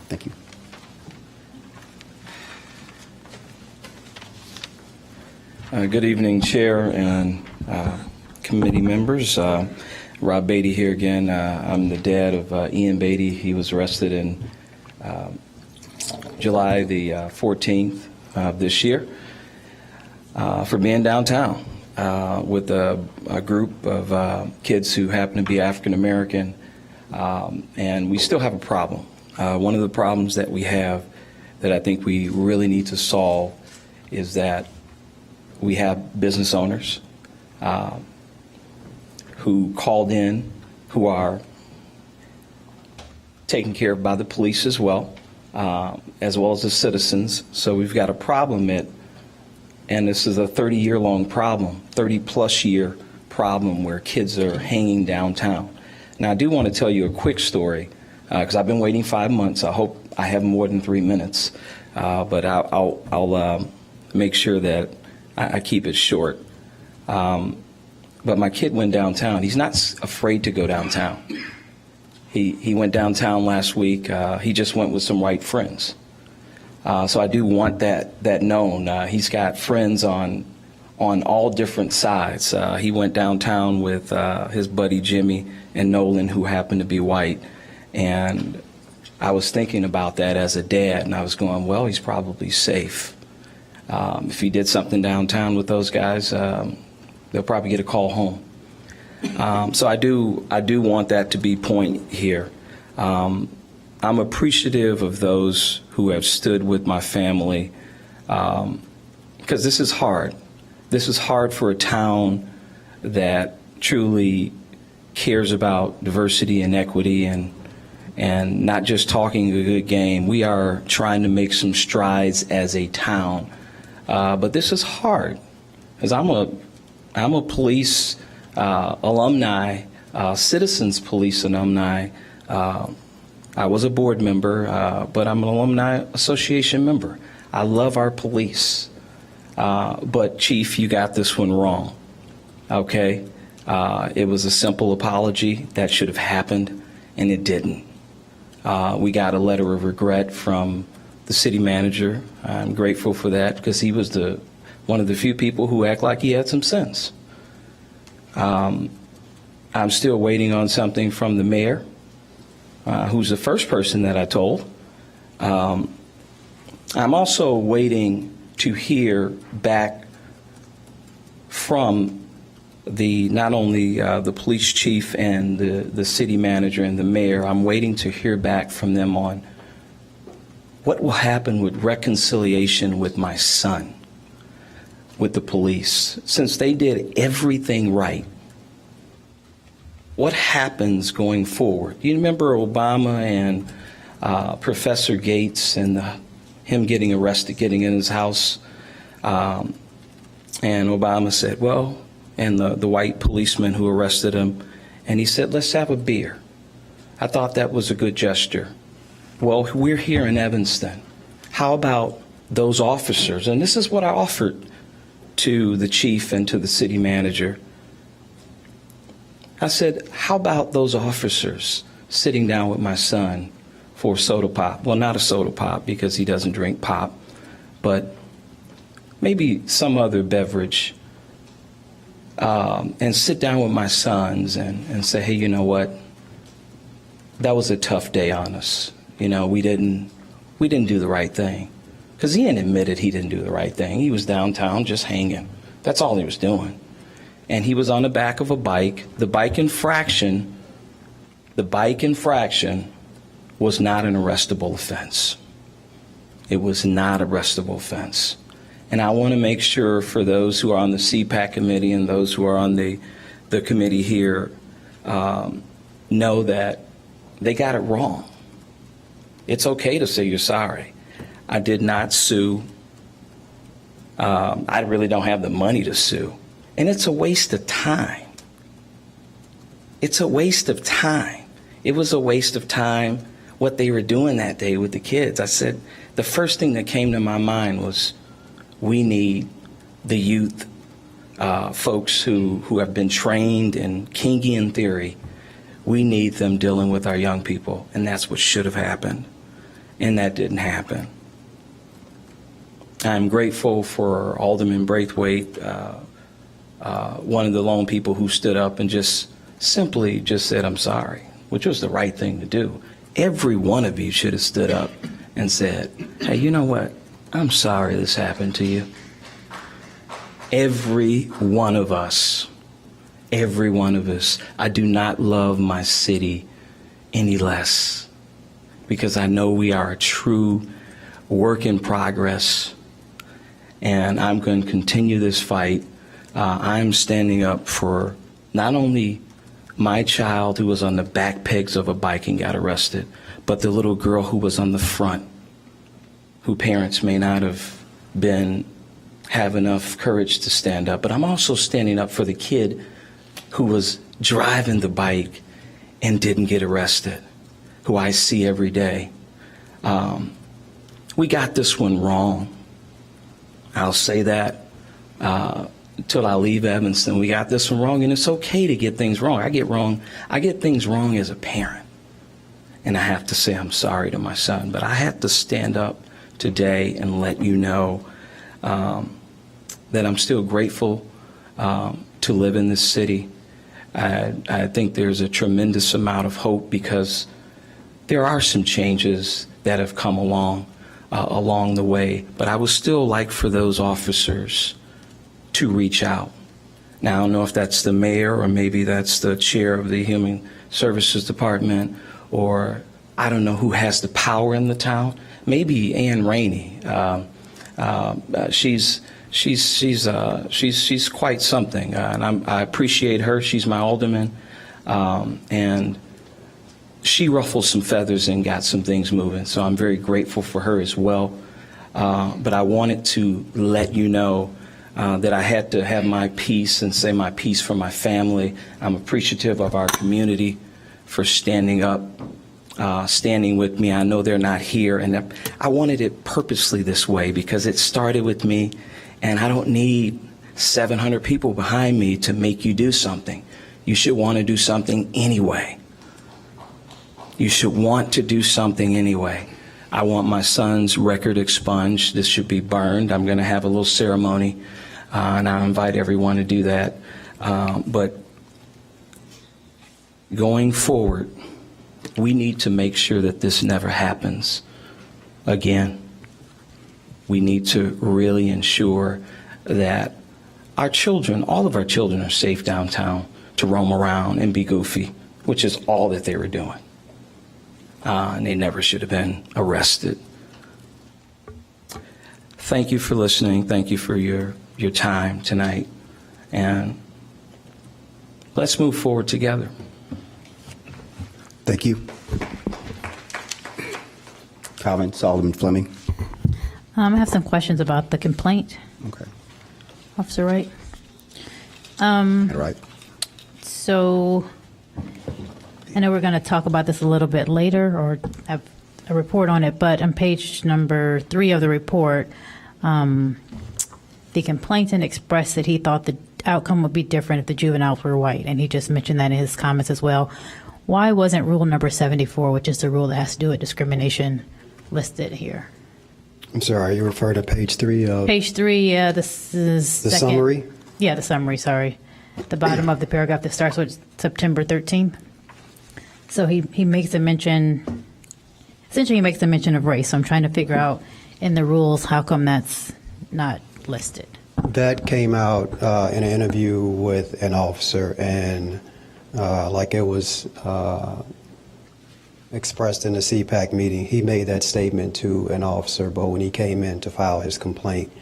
Thank you.
Good evening, Chair and committee members. Rob Beatty here again. I'm the dad of Ian Beatty. He was arrested in July the 14th of this year for being downtown with a group of kids who happen to be African American, and we still have a problem. One of the problems that we have that I think we really need to solve is that we have business owners who called in, who are taken care of by the police as well as the citizens. So we've got a problem and this is a 30-year-long problem, 30-plus year problem where kids are hanging downtown. Now, I do want to tell you a quick story because I've been waiting 5 months. I hope I have more than 3 minutes, but I'll make sure that I keep it short. But my kid went downtown. He's not afraid to go downtown. He went downtown last week. He just went with some white friends. So I do want that known. He's got friends on all different sides. He went downtown with his buddy Jimmy and Nolan, who happened to be white. And I was thinking about that as a dad, and I was going, well, he's probably safe. If he did something downtown with those guys, they'll probably get a call home. So I do want that to be point here. I'm appreciative of those who have stood with my family because this is hard. This is hard for a town that truly cares about diversity and equity and not just talking a good game. We are trying to make some strides as a town, but this is hard because I'm a police alumni, Citizens Police alumni. I was a board member, but I'm an alumni association member. I love our police. But Chief, you got this one wrong. Okay? It was a simple apology that should have happened, and it didn't. We got a letter of regret from the city manager. I'm grateful for that because he was one of the few people who act like he had some sense. I'm still waiting on something from the mayor, who's the first person that I told. I'm also waiting to hear back from not only the police chief and the city manager and the mayor. I'm waiting to hear back from them on what will happen with reconciliation with my son, with the police. Since they did everything right, what happens going forward? You remember Obama and Professor Gates and him getting arrested, getting in his house, and Obama said, well, and the white policeman who arrested him, and he said, let's have a beer. I thought that was a good gesture. Well, we're here in Evanston. How about those officers? And this is what I offered to the chief and to the city manager. I said, how about those officers sitting down with my son for soda pop? Well, not a soda pop because he doesn't drink pop, but maybe some other beverage, and sit down with my sons and say, hey, you know what? That was a tough day on us. You know, we didn't do the right thing. Because Ian admitted he didn't do the right thing. He was downtown just hanging. That's all he was doing. And he was on the back of a bike. The bike infraction was not an arrestable offense. It was not a arrestable offense. And I want to make sure for those who are on the CPAC committee and those who are on the committee here know that they got it wrong. It's okay to say you're sorry. I did not sue. I really don't have the money to sue. And it's a waste of time. It's a waste of time. It was a waste of time what they were doing that day with the kids. I said, the first thing that came to my mind was, we need the youth folks who have been trained in Kingian theory. We need them dealing with our young people, and that's what should have happened, and that didn't happen. I'm grateful for Alderman Braithwaite, one of the lone people who stood up and just simply said, I'm sorry, which was the right thing to do. Every one of you should have stood up and said, hey, you know what? I'm sorry this happened to you. Every one of us. I do not love my city any less because I know we are a true work in progress, and I'm going to continue this fight. I'm standing up for not only my child who was on the back pegs of a bike and got arrested, but the little girl who was on the front, who parents may not have enough courage to stand up. But I'm also standing up for the kid who was driving the bike and didn't get arrested, who I see every day. We got this one wrong. I'll say that until I leave Evanston. We got this one wrong, and it's okay to get things wrong. I get things wrong as a parent, and I have to say I'm sorry to my son. But I have to stand up today and let you know that I'm still grateful to live in this city. I think there's a tremendous amount of hope because there are some changes that have come along the way, but I would still like for those officers to reach out. Now, I don't know if that's the mayor or maybe that's the chair of the Human Services Department, or I don't know who has the power in the town. Maybe Ann Rainey. She's quite something, and I appreciate her. She's my alderman, and she ruffled some feathers and got some things moving. So I'm very grateful for her as well. But I wanted to let you know that I had to have my piece and say my piece for my family. I'm appreciative of our community for standing up. Standing with me. I know they're not here, and I wanted it purposely this way because it started with me, and I don't need 700 people behind me to make you do something. You should want to do something anyway. You should want to do something anyway. I want my son's record expunged. This should be burned. I'm going to have a little ceremony, and I invite everyone to do that. But going forward, we need to make sure that this never happens again. We need to really ensure that our children, all of our children, are safe downtown to roam around and be goofy, which is all that they were doing. And they never should have been arrested. Thank you for listening. Thank you for your time tonight. And let's move forward together.
Thank you. Comments, Alderman Fleming.
I have some questions about the complaint.
Okay.
Officer Wright.
All right.
So I know we're going to talk about this a little bit later or have a report on it, but on page number 3 of the report, the complainant expressed that he thought the outcome would be different if the juveniles were white, and he just mentioned that in his comments as well. Why wasn't rule number 74, which is the rule that has to do with discrimination, listed here?
I'm sorry, you refer to page 3 of...
Page 3, yeah, this is...
The summary?
Yeah, the summary, sorry. At the bottom of the paragraph that starts with September 13th. So he makes a mention, essentially he makes a mention of race. So I'm trying to figure out in the rules, how come that's not listed?
That came out in an interview with an officer, and like it was expressed in the CPAC meeting, he made that statement to an officer, but when he came in to file his complaint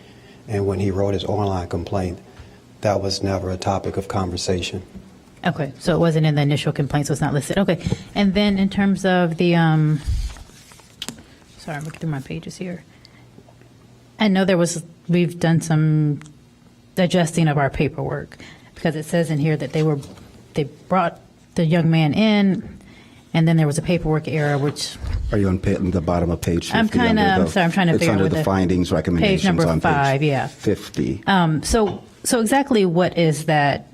and when he wrote his online complaint, that was never a topic of conversation.
Okay, so it wasn't in the initial complaint, so it's not listed. Okay, and then in terms of the, sorry, I'm looking through my pages here. I know we've done some adjusting of our paperwork because it says in here that they brought the young man in, and then there was a paperwork error, which
Are you on the bottom of page 50?
I'm trying to
It's
figure out
under
what
the findings, recommendations
page number
on
5,
page
yeah.
50.
So exactly what is that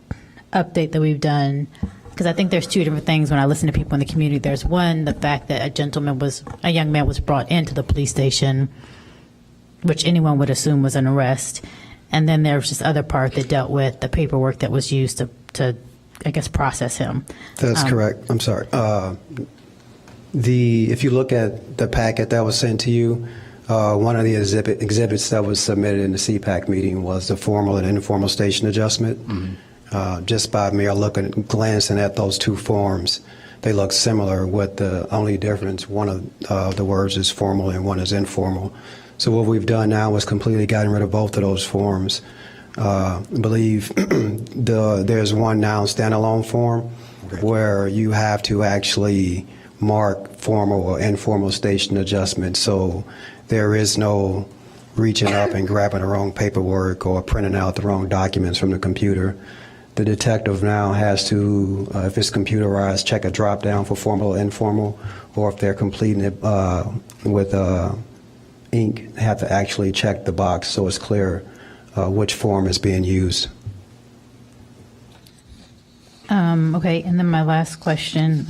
update that we've done? Because I think there's two different things when I listen to people in the community. There's one, the fact that a young man was brought into the police station, which anyone would assume was an arrest. And then there's this other part that dealt with the paperwork that was used to I guess, process him.
That's correct. I'm sorry. If you look at the packet that was sent to you, one of the exhibits that was submitted in the CPAC meeting was the formal and informal station adjustment. Mm-hmm. Just by mere glancing at those two forms, they look similar with the only difference, one of the words is formal and one is informal. So what we've done now is completely gotten rid of both of those forms. I believe there's one now standalone form where you have to actually mark formal or informal station adjustment. So there is no reaching up and grabbing the wrong paperwork or printing out the wrong documents from the computer. The detective now has to, if it's computerized, check a drop down for formal or informal, or if they're completing it with ink, they have to actually check the box so it's clear which form is being used.
Okay, and then my last question.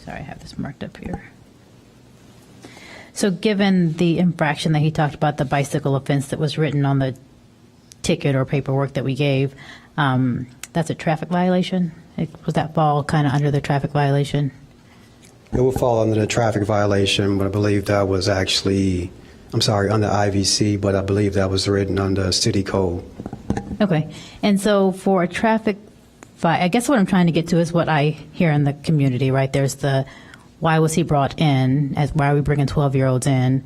Sorry, I have this marked up here. So given the infraction that he talked about, the bicycle offense that was written on the ticket or paperwork that we gave, that's a traffic violation? Was that fall kind of under the traffic violation?
It will fall under the traffic violation, but I believe that was actually, under IVC, but I believe that was written under city code.
Okay. And so for a traffic, I guess what I'm trying to get to is what I hear in the community, right? There's the, why was he brought in? Why are we bringing 12-year-olds in?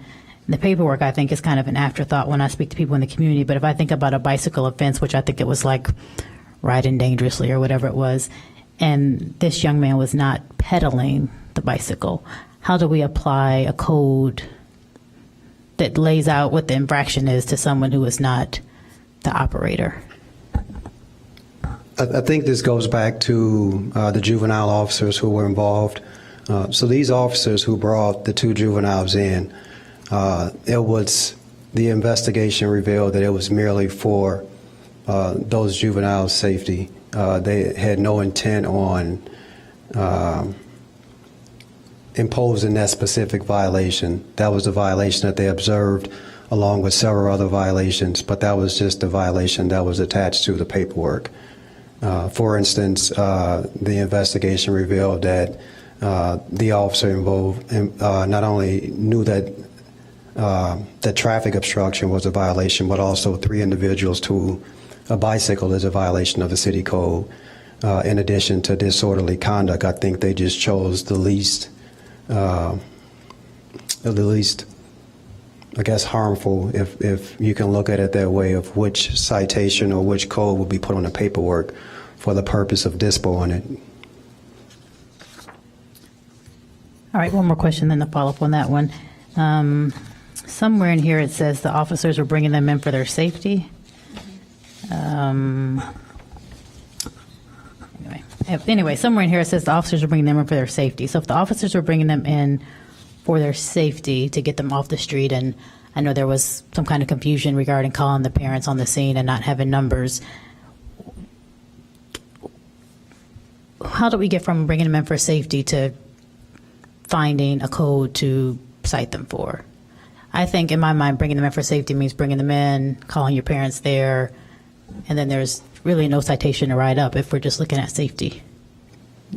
The paperwork, I think, is kind of an afterthought when I speak to people in the community. But if I think about a bicycle offense, which I think it was like riding dangerously or whatever it was, and this young man was not pedaling the bicycle, how do we apply a code that lays out what the infraction is to someone who is not the operator?
I think this goes back to the juvenile officers who were involved. So these officers who brought the two juveniles in, the investigation revealed that it was merely for those juveniles' safety. They had no intent on imposing that specific violation. That was the violation that they observed along with several other violations, but that was just the violation that was attached to the paperwork. For instance, the investigation revealed that the officer involved not only knew that that traffic obstruction was a violation, but also 3 individuals to a bicycle is a violation of the city code. In addition to disorderly conduct, I think they just chose the least, I guess, harmful, if you can look at it that way, of which citation or which code will be put on the paperwork for the purpose of dispo on it.
All right, one more question, then to follow up on that one. Somewhere in here it says the officers were bringing them in for their safety. Anyway, somewhere in here it says the officers are bringing them in for their safety. So if the officers were bringing them in for their safety to get them off the street, and I know there was some kind of confusion regarding calling the parents on the scene and not having numbers, how do we get from bringing them in for safety to finding a code to cite them for? I think in my mind, bringing them in for safety means bringing them in, calling your parents there, and then there's really no citation to write up if we're just looking at safety.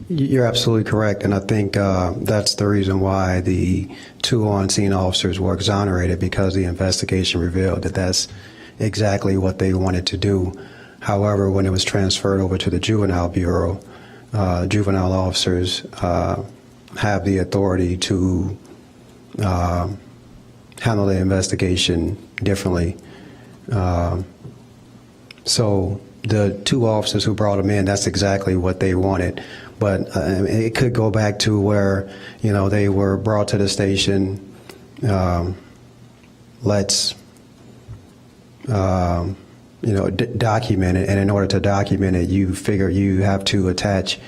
You're absolutely correct, and I think that's the reason why the 2 on-scene officers were exonerated, because the investigation revealed that that's exactly what they wanted to do. However, when it was transferred over to the Juvenile Bureau, juvenile officers have the authority to handle the investigation differently. So the 2 officers who brought them in, that's exactly what they wanted. But it could go back to where, they were brought to the station. Let's, document it. And in order to document it, you figure you have to attach,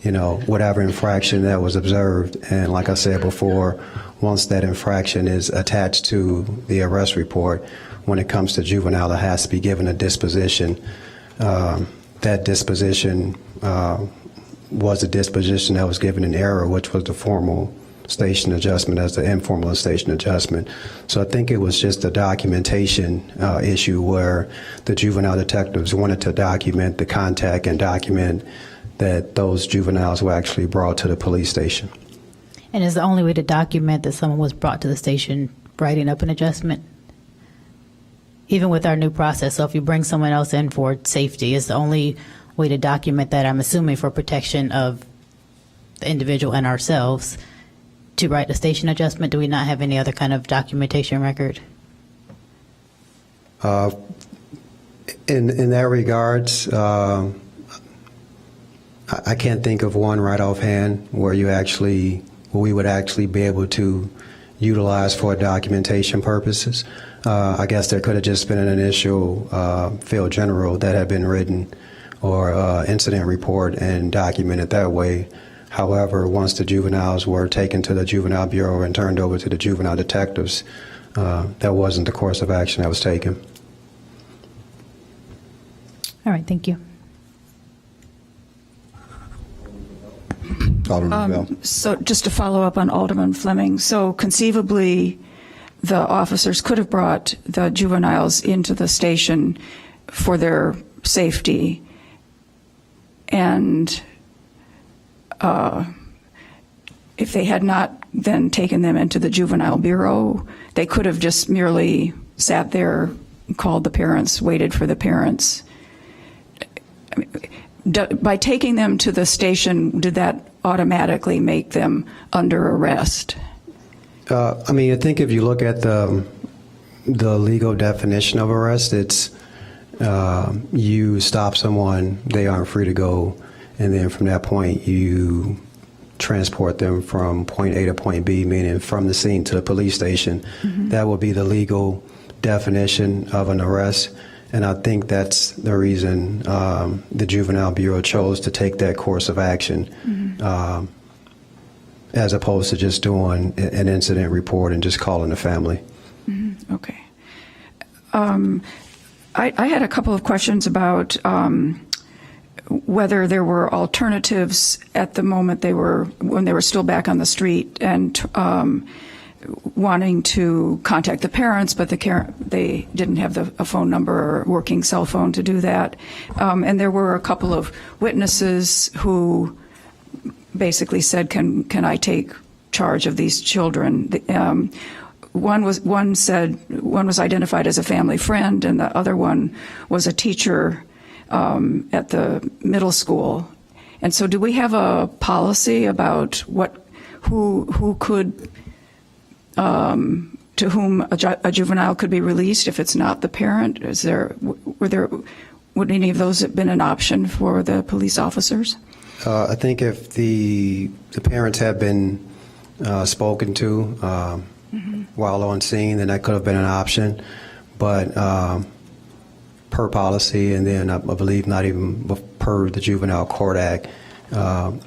whatever infraction that was observed. And like I said before, once that infraction is attached to the arrest report, when it comes to juvenile, it has to be given a disposition. That disposition was a disposition that was given in error, which was the formal station adjustment as the informal station adjustment. So I think it was just a documentation issue where the juvenile detectives wanted to document the contact and document that those juveniles were actually brought to the police station.
And is the only way to document that someone was brought to the station writing up an adjustment? Even with our new process, so if you bring someone else in for safety, is the only way to document that, I'm assuming for protection of the individual and ourselves, to write a station adjustment? Do we not have any other kind of documentation record?
In that regards, I can't think of one right offhand where we would actually be able to utilize for documentation purposes. I guess there could have just been an initial field general that had been written or incident report and documented that way. However, once the juveniles were taken to the juvenile bureau and turned over to the juvenile detectives, that wasn't the course of action that was taken.
All right, thank you.
Alderman Bell.
So just to follow up on Alderman Fleming, so conceivably the officers could have brought the juveniles into the station for their safety, and if they had not then taken them into the juvenile bureau, they could have just merely sat there, called the parents, waited for the parents. I mean, by taking them to the station, did that automatically make them under arrest?
I think if you look at the legal definition of arrest, it's you stop someone, they aren't free to go, and then from that point you transport them from point A to point B, meaning from the scene to the police station. Mm-hmm. That would be the legal definition of an arrest. And I think that's the reason the Juvenile Bureau chose to take that course of action, mm-hmm. As opposed to just doing an incident report and just calling the family.
Mm-hmm. Okay. I had a couple of questions about whether there were alternatives at the moment when they were still back on the street and wanting to contact the parents, but they didn't have a phone number or working cell phone to do that. And there were a couple of witnesses who basically said, "Can I take charge of these children?" One was identified as a family friend, and the other one was a teacher at the middle school. And so, do we have a policy about who could? To whom a juvenile could be released if it's not the parent? Would any of those have been an option for the police officers?
I think if the parents had been spoken to mm-hmm. while on scene, then that could have been an option. But per policy, and then I believe not even per the Juvenile Court Act,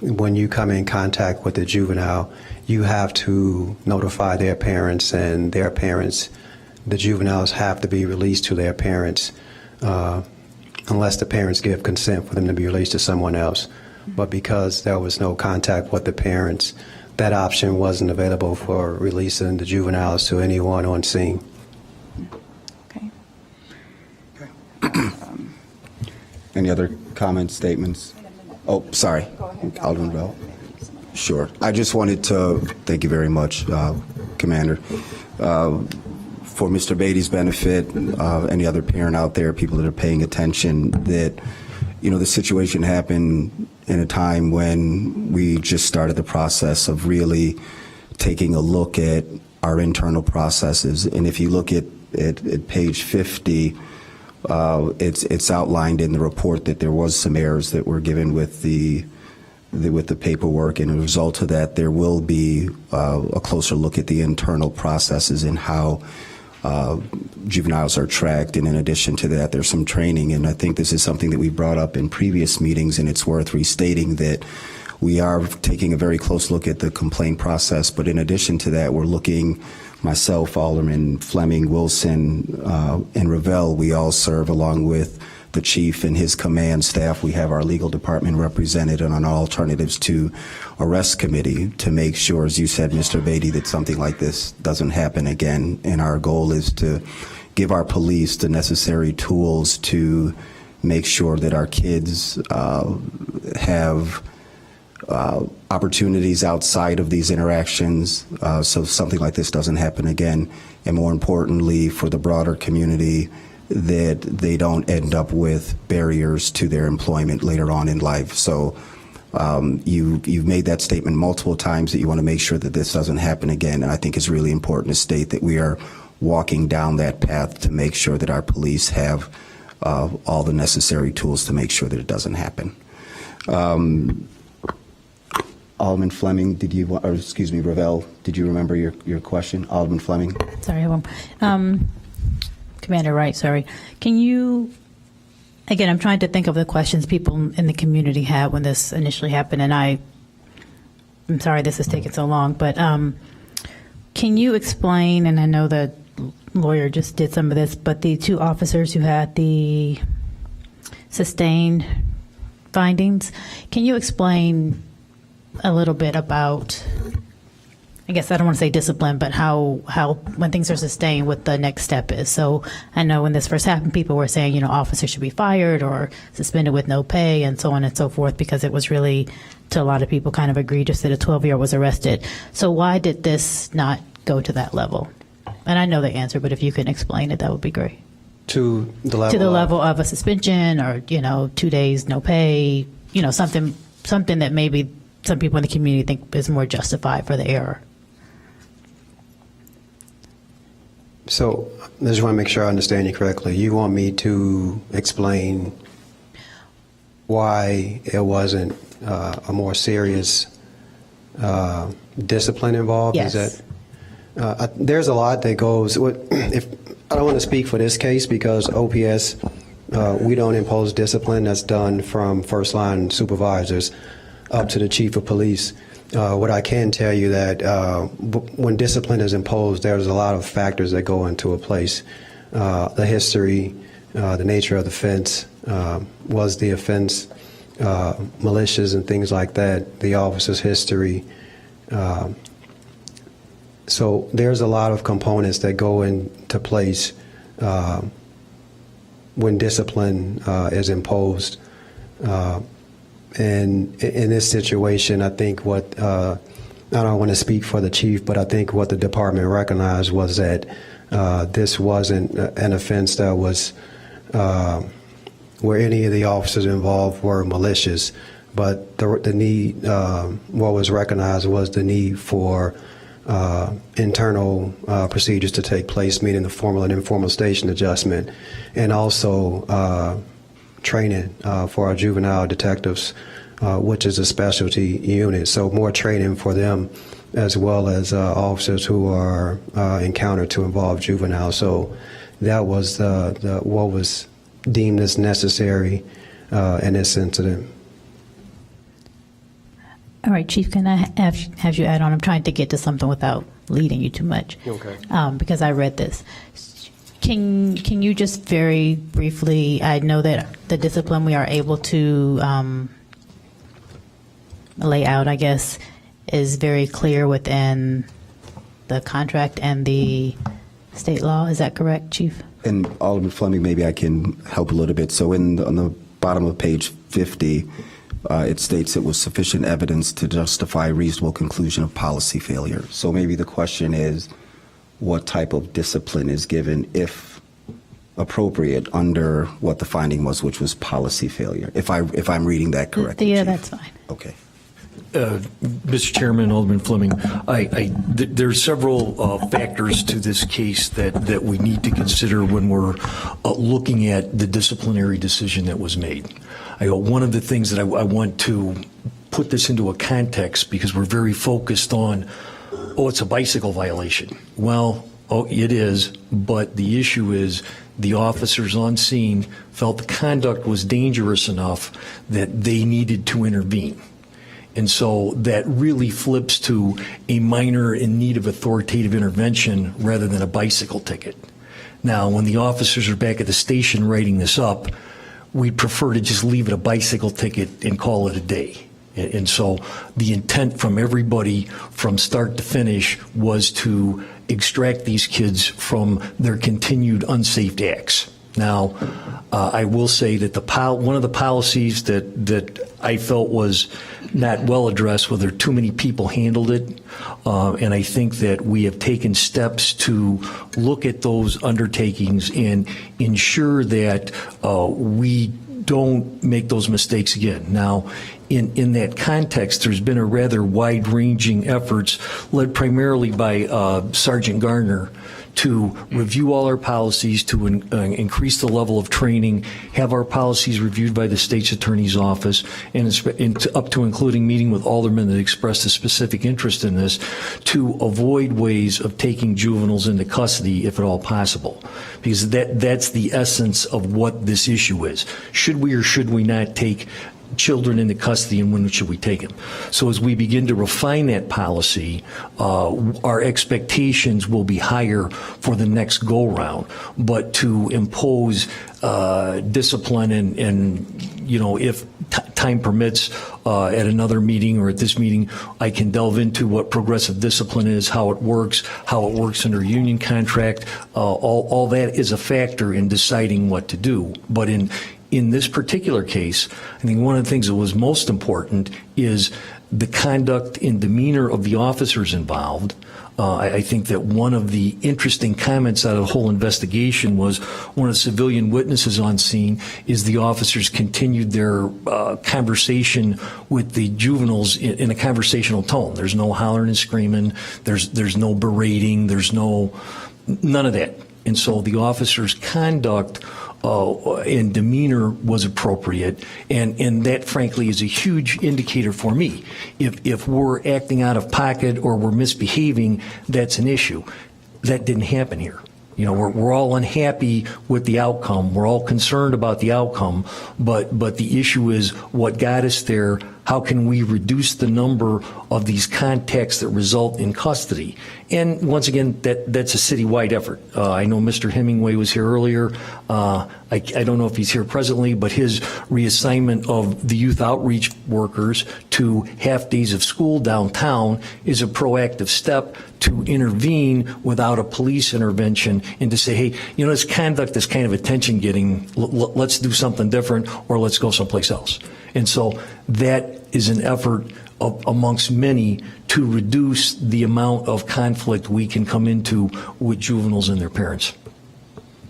when you come in contact with the juvenile, you have to notify their parents, and their parents, the juveniles, have to be released to their parents unless the parents give consent for them to be released to someone else. But because there was no contact with the parents, that option wasn't available for releasing the juveniles to anyone on scene.
Okay.
Any other comments, statements? Oh, sorry. Alderman Bell. Sure. I just wanted to thank you very much, Commander. For Mr. Beatty's benefit, any other parent out there, people that are paying attention, that, the situation happened in a time when we just started the process of really taking a look at our internal processes. And if you look at page 50, it's outlined in the report that there was some errors that were given with the paperwork, and as a result of that, there will be a closer look at the internal processes and how juveniles are tracked. And in addition to that, there's some training, and I think this is something that we brought up in previous meetings, and it's worth restating that we are taking a very close look at the complaint process. But in addition to that, we're looking, myself, Alderman Fleming, Wilson, and Ravel, we all serve along with the chief and his command staff. We have our legal department represented on alternatives to arrest committee to make sure, as you said, Mr. Beatty, that something like this doesn't happen again. And our goal is to give our police the necessary tools to make sure that our kids have opportunities outside of these interactions, so something like this doesn't happen again. And more importantly, for the broader community, that they don't end up with barriers to their employment later on in life. So you've made that statement multiple times that you want to make sure that this doesn't happen again. And I think it's really important to state that we are walking down that path to make sure that our police have all the necessary tools to make sure that it doesn't happen. Alderman Fleming, Ravel, did you remember your question? Alderman Fleming?
Sorry, Commander Wright, sorry. Can you, again, I'm trying to think of the questions people in the community had when this initially happened, and I'm sorry this has taken so long, but can you explain, and I know the lawyer just did some of this, but the two officers who had the sustained findings, can you explain a little bit about, I guess I don't want to say discipline, but how when things are sustained, what the next step is? So I know when this first happened, people were saying, officers should be fired or suspended with no pay and so on and so forth, because it was really, to a lot of people, kind of egregious that a 12-year-old was arrested. So why did this not go to that level? And I know the answer, but if you can explain it, that would be great.
To the level
to the level of a suspension, or 2 days no pay, something that maybe some people in the community think is more justified for the error.
So I just want to make sure I understand you correctly. You want me to explain why it wasn't a more serious discipline involved?
Yes.
Is that, there's a lot that goes. If I don't want to speak for this case, because OPS, we don't impose discipline. That's done from first line supervisors up to the chief of police. What I can tell you that when discipline is imposed, there's a lot of factors that go into a place. The history, the nature of the offense, was the offense malicious and things like that, the officer's history. So there's a lot of components that go into place when discipline is imposed. And in this situation, I think what, I don't want to speak for the chief, but I think what the department recognized was that this wasn't an offense that was where any of the officers involved were malicious, but the need, what was recognized was the need for internal procedures to take place, meaning the formal and informal station adjustment, and also training for our juvenile detectives, which is a specialty unit. So more training for them, as well as officers who are encountered to involve juveniles. So that was what was deemed as necessary in this incident.
All right, Chief, can I have you add on? I'm trying to get to something without leading you too much.
Okay.
Because I read this. Can you just very briefly, I know that the discipline we are able to lay out, I guess, is very clear within the contract and the state law. Is that correct, Chief?
And Alderman Fleming, maybe I can help a little bit. So on the bottom of page 50, it states it was sufficient evidence to justify reasonable conclusion of policy failure. So maybe the question is, what type of discipline is given if appropriate under what the finding was, which was policy failure, if I'm reading that correctly.
Yeah,
Chief.
that's fine.
Okay.
Mr. Chairman, Alderman Fleming, there's several factors to this case that we need to consider when we're looking at the disciplinary decision that was made. One of the things that I want to put this into a context, because we're very focused on, it's a bicycle violation. Well, it is, but the issue is the officers on scene felt the conduct was dangerous enough that they needed to intervene. And so that really flips to a minor in need of authoritative intervention rather than a bicycle ticket. Now, when the officers are back at the station writing this up, we'd prefer to just leave it a bicycle ticket and call it a day. And so the intent from everybody from start to finish was to extract these kids from their continued unsafe acts. Now, I will say that one of the policies that I felt was not well addressed, whether too many people handled it, and I think that we have taken steps to look at those undertakings and ensure that we don't make those mistakes again. Now, in that context, there's been a rather wide-ranging efforts led primarily by Sergeant Garner to review all our policies, to increase the level of training, have our policies reviewed by the state's attorney's office, and up to including meeting with aldermen that expressed a specific interest in this, to avoid ways of taking juveniles into custody if at all possible. Because that's the essence of what this issue is. Should we or should we not take children into custody, and when should we take them? So as we begin to refine that policy, our expectations will be higher for the next go-round. But to impose discipline and if time permits at another meeting or at this meeting, I can delve into what progressive discipline is, how it works under a union contract. All that is a factor in deciding what to do. But in this particular case, I think one of the things that was most important is the conduct and demeanor of the officers involved. I think that one of the interesting comments out of the whole investigation was one of the civilian witnesses on scene is the officers continued their conversation with the juveniles in a conversational tone. There's no hollering and screaming. There's no berating. There's none of that. And so the officers' conduct and demeanor was appropriate, and that, frankly, is a huge indicator for me. If we're acting out of pocket or we're misbehaving, that's an issue. That didn't happen here. We're all unhappy with the outcome. We're all concerned about the outcome, but the issue is what got us there. How can we reduce the number of these contacts that result in custody? And once again, that's a citywide effort. I know Mr. Hemingway was here earlier. I don't know if he's here presently, but his reassignment of the youth outreach workers to half days of school downtown is a proactive step to intervene without a police intervention and to say, hey, this conduct is kind of attention getting. Let's do something different, or let's go someplace else. And so that is an effort amongst many to reduce the amount of conflict we can come into with juveniles and their parents.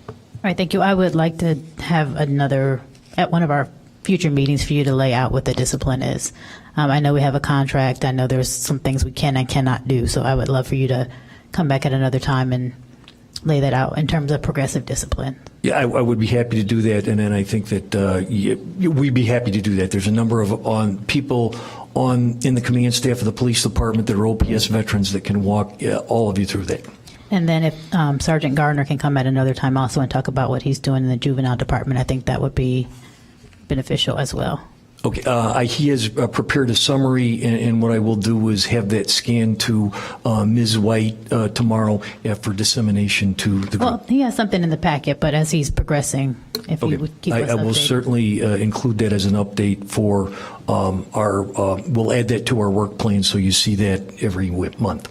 All right, thank you. I would like to have at one of our future meetings for you to lay out what the discipline is. I know we have a contract. I know there's some things we can and cannot do. So I would love for you to come back at another time and lay that out in terms of progressive discipline.
Yeah, I would be happy to do that, and then I think that we'd be happy to do that. There's a number of people in the command staff of the police department that are OPS veterans that can walk all of you through that. And
then if Sergeant Gardner can come at another time also and talk about what he's doing in the juvenile department, I think that would be beneficial as well.
Okay, he has prepared a summary, and what I will do is have that scanned to Ms. White tomorrow for dissemination to the group.
Well, he has something in the packet, but as he's progressing, if he would keep us updated.
I will certainly include that as an update for we'll add that to our work plan so you see that every month.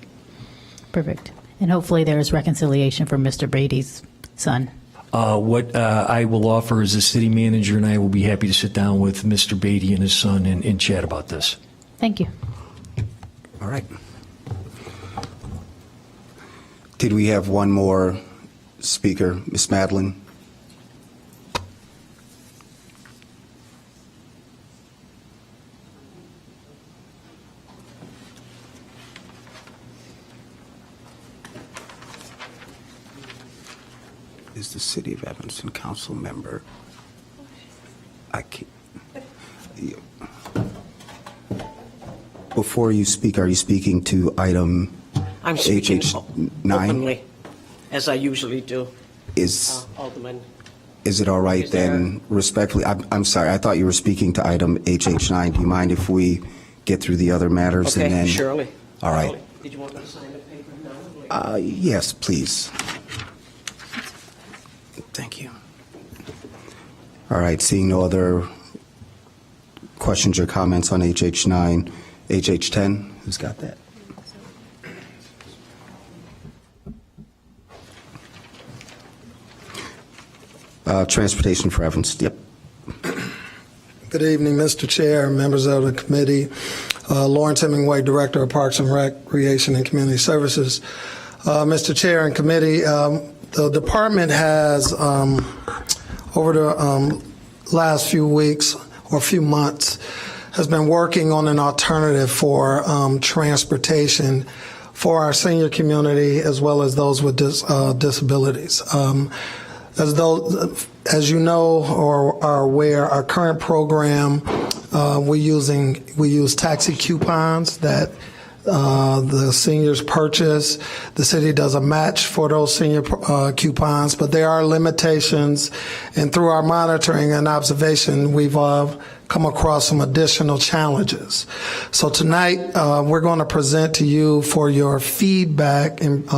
Perfect. And hopefully there is reconciliation for Mr. Brady's son.
What I will offer is the city manager and I will be happy to sit down with Mr. Beatty and his son and chat about this.
Thank you.
All right. Did we have one more speaker, Ms. Madeline? is the City of Evanston council member. I can't. Before you speak, are you speaking to item
I'm speaking
HH9?
openly, as I usually do. Alderman.
Is it all right
Is there-
then, respectfully, I'm sorry, I thought you were speaking to item HH9. Do you mind if we get through the other matters and
Okay,
then?
surely.
All right.
Surely. Did you want me to sign the paper now?
Yes, please. Thank you. All right, seeing no other questions or comments on HH9, HH10, who's got that? Transportation for Evanston, yep.
Good evening, Mr. Chair, members of the committee. Lawrence Hemingway, Director of Parks and Recreation and Community Services. Mr. Chair and committee, the department has, over the last few weeks or few months, has been working on an alternative for transportation for our senior community as well as those with disabilities. As you know or are aware, our current program, we use taxi coupons that the seniors purchase. The city does a match for those senior coupons, but there are limitations. And through our monitoring and observation, we've come across some additional challenges. So tonight, we're going to present to you for your feedback an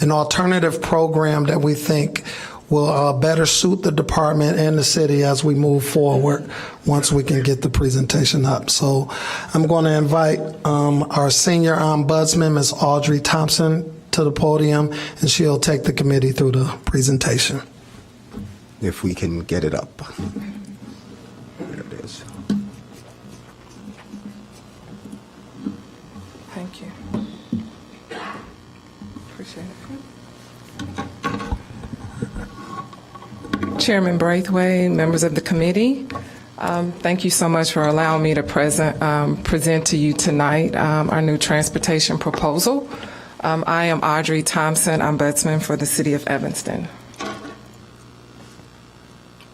alternative program that we think will better suit the department and the city as we move forward once we can get the presentation up. So I'm going to invite our senior ombudsman, Ms. Audrey Thompson, to the podium, and she'll take the committee through the presentation.
If we can get it up. There it is.
Thank you. Appreciate it. Chairman Braithwaite, members of the committee, thank you so much for allowing me to present to you tonight our new transportation proposal. I am Audrey Thompson, Ombudsman for the City of Evanston.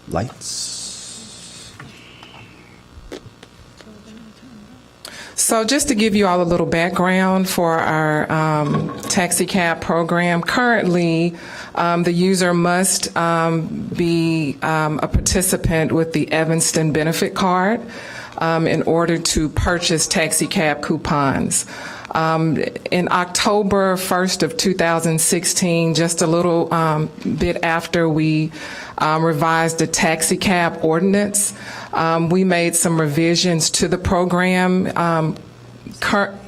Lights.
So just to give you all a little background for our taxi cab program, currently the user must be a participant with the Evanston benefit card in order to purchase taxi cab coupons. In October 1st of 2016, just a little bit after we revised the taxi cab ordinance, we made some revisions to the program.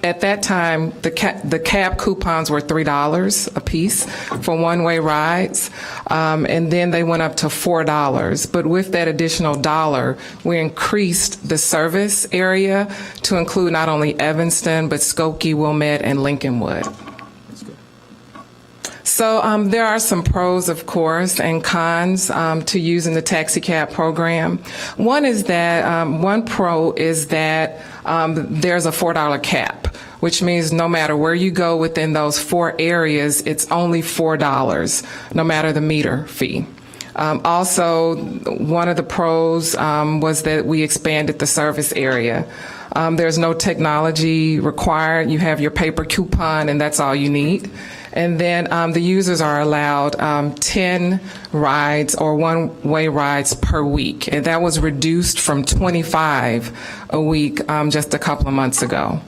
At that time, the cab coupons were $3 a piece for one-way rides, and then they went up to $4. But with that additional $1, we increased the service area to include not only Evanston, but Skokie, Wilmette, and Lincolnwood. So there are some pros, of course, and cons to using the taxi cab program. One is that one pro is that there's a $4 cap, which means no matter where you go within those 4 areas, it's only $4, no matter the meter fee. Also, one of the pros was that we expanded the service area. There's no technology required. You have your paper coupon, and that's all you need. And then the users are allowed 10 rides or one-way rides per week. And that was reduced from 25 a week just a couple of months ago.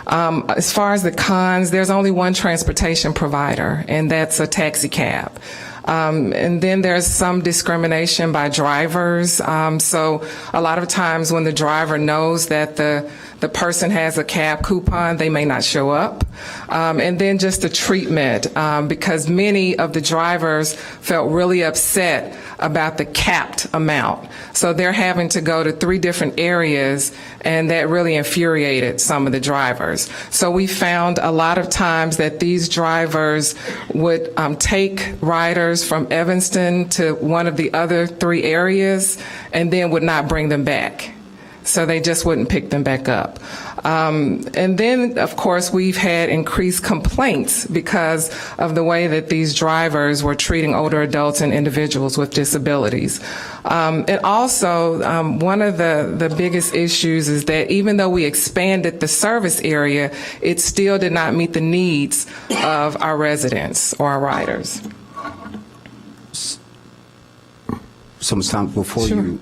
As far as the cons, there's only one transportation provider, and that's a taxi cab. And then there's some discrimination by drivers. So a lot of times when the driver knows that the person has a cab coupon, they may not show up. And then just the treatment, because many of the drivers felt really upset about the capped amount. So they're having to go to 3 different areas, and that really infuriated some of the drivers. So we found a lot of times that these drivers would take riders from Evanston to one of the other 3 areas and then would not bring them back. So they just wouldn't pick them back up. And then, of course, we've had increased complaints because of the way that these drivers were treating older adults and individuals with disabilities. And also, one of the biggest issues is that even though we expanded the service area, it still did not meet the needs of our residents or our riders.
So, Ms. Thompson, before you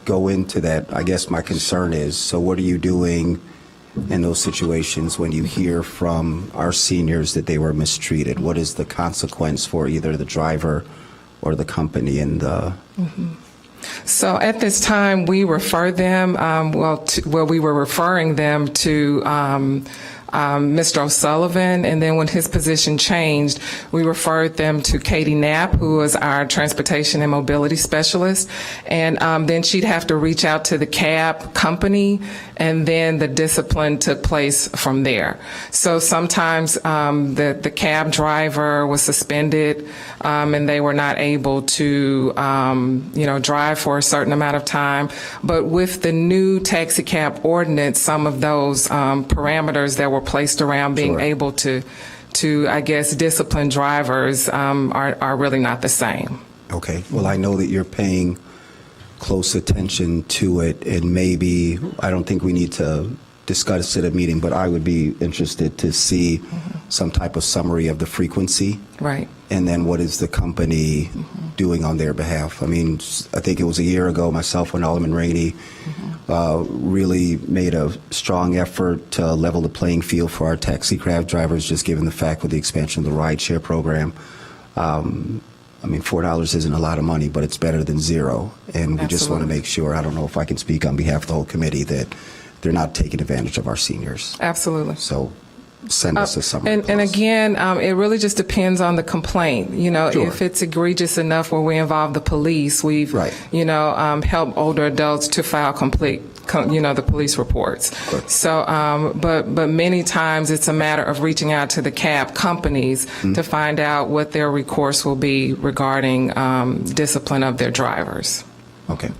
go into that, I guess my concern is, so what are you doing in those situations when you hear from our seniors that they were mistreated? What is the consequence for either the driver or the company and the...
So at this time, we refer them, we were referring them to Mr. O'Sullivan, and then when his position changed, we referred them to Katie Knapp, who was our transportation and mobility specialist, and then she'd have to reach out to the cab company, and then the discipline took place from there. So sometimes the cab driver was suspended, and they were not able to drive for a certain amount of time. But with the new taxi cab ordinance, some of those parameters that were placed around being able to I guess, discipline drivers are really not the same.
Okay. Well, I know that you're paying close attention to it, and maybe, I don't think we need to discuss it at a meeting, but I would be interested to see some type of summary of the frequency.
Right.
And then what is the company doing on their behalf? I mean, I think it was a year ago, myself and Alderman Rainey really made a strong effort to level the playing field for our taxi cab drivers, just given the fact with the expansion of the rideshare program. I mean, $4 isn't a lot of money, but it's better than zero. And we just want to make sure, I don't know if I can speak on behalf of the whole committee, that they're not taking advantage of our seniors.
Absolutely.
So send us a summary.
And again, it really just depends on the complaint. You know, if it's egregious enough where we involve the police, we've, helped older adults to file the police reports. So, but many times it's a matter of reaching out to the cab companies to find out what their recourse will be regarding discipline of their drivers.
Okay.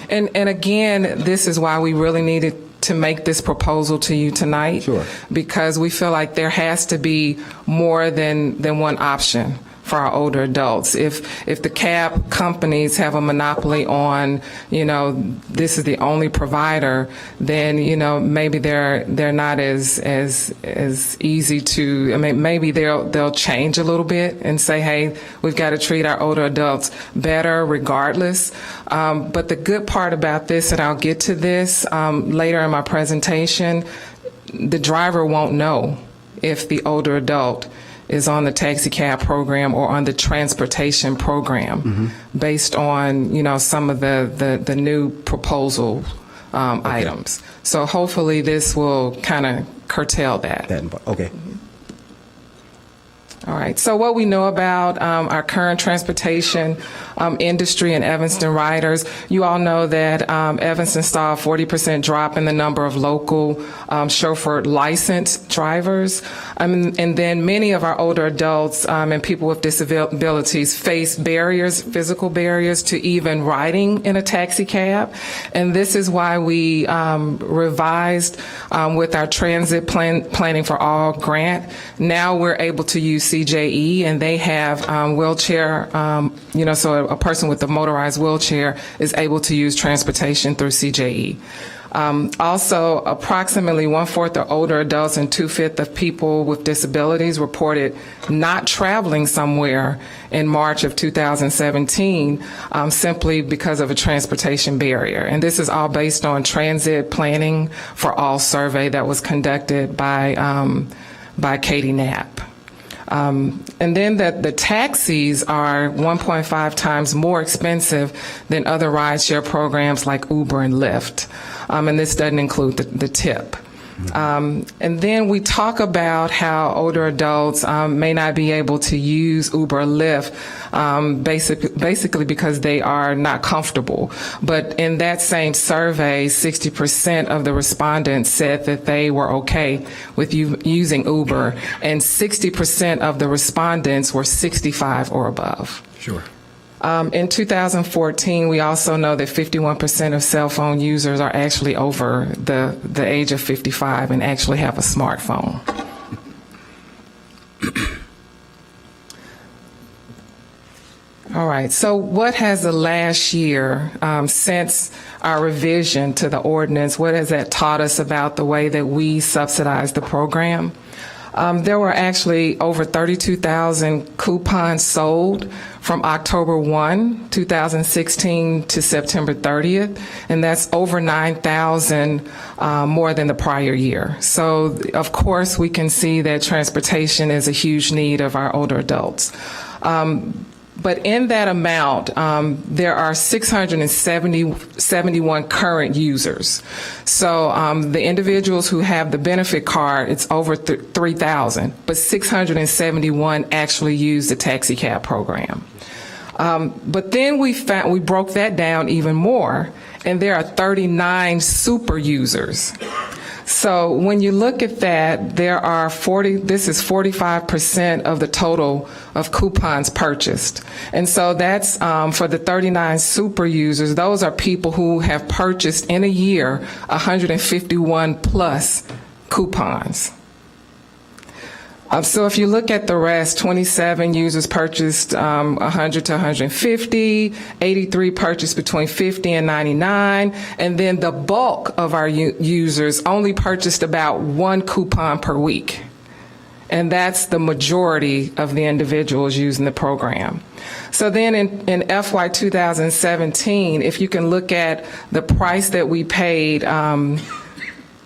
And again, this is why we really needed to make this proposal to you tonight, because we feel like there has to be more than one option for our older adults. If the cab companies have a monopoly on, this is the only provider, then maybe they're not as easy to. I mean, maybe they'll change a little bit and say, hey, we've got to treat our older adults better, regardless. But the good part about this, and I'll get to this later in my presentation, the driver won't know if the older adult is on the taxi cab program or on the transportation program, based on some of the new proposal items. So hopefully this will kind of curtail that.
Okay.
All right. So what we know about our current transportation industry and Evanston riders, you all know that Evanston saw a 40% drop in the number of local chauffeur licensed drivers. And then many of our older adults and people with disabilities face barriers, physical barriers, to even riding in a taxi cab. And this is why we revised with our transit planning for all grant. Now we're able to use CJE, and they have wheelchair, so a person with a motorized wheelchair is able to use transportation through CJE. Also, approximately 1/4 of older adults and 2/5 of people with disabilities reported not traveling somewhere in March of 2017 simply because of a transportation barrier. And this is all based on Transit Planning for All survey that was conducted by Katie Knapp. And then the taxis are 1.5 times more expensive than other rideshare programs like Uber and Lyft. And this doesn't include the tip. And then we talk about how older adults may not be able to use Uber or Lyft basically because they are not comfortable. But in that same survey, 60% of the respondents said that they were okay with using Uber, and 60% of the respondents were 65 or above.
Sure.
In 2014, we also know that 51% of cell phone users are actually over the age of 55 and actually have a smartphone. All right, so what has the last year, since our revision to the ordinance, what has that taught us about the way that we subsidize the program? There were actually over 32,000 coupons sold from October 1, 2016 to September 30th, and that's over 9,000 more than the prior year. So, of course, we can see that transportation is a huge need of our older adults. But in that amount, there are 671 current users. So the individuals who have the benefit card, it's over 3,000, but 671 actually use the taxi cab program. But then we broke that down even more, and there are 39 super users. So when you look at that, there are 45% of the total of coupons purchased. And so that's for the 39 super users, those are people who have purchased in a year 151 plus coupons. So if you look at the rest, 27 users purchased 100 to 150, 83 purchased between 50 and 99, and then the bulk of our users only purchased about one coupon per week. And that's the majority of the individuals using the program. So then in FY 2017, if you can look at the price that we paid,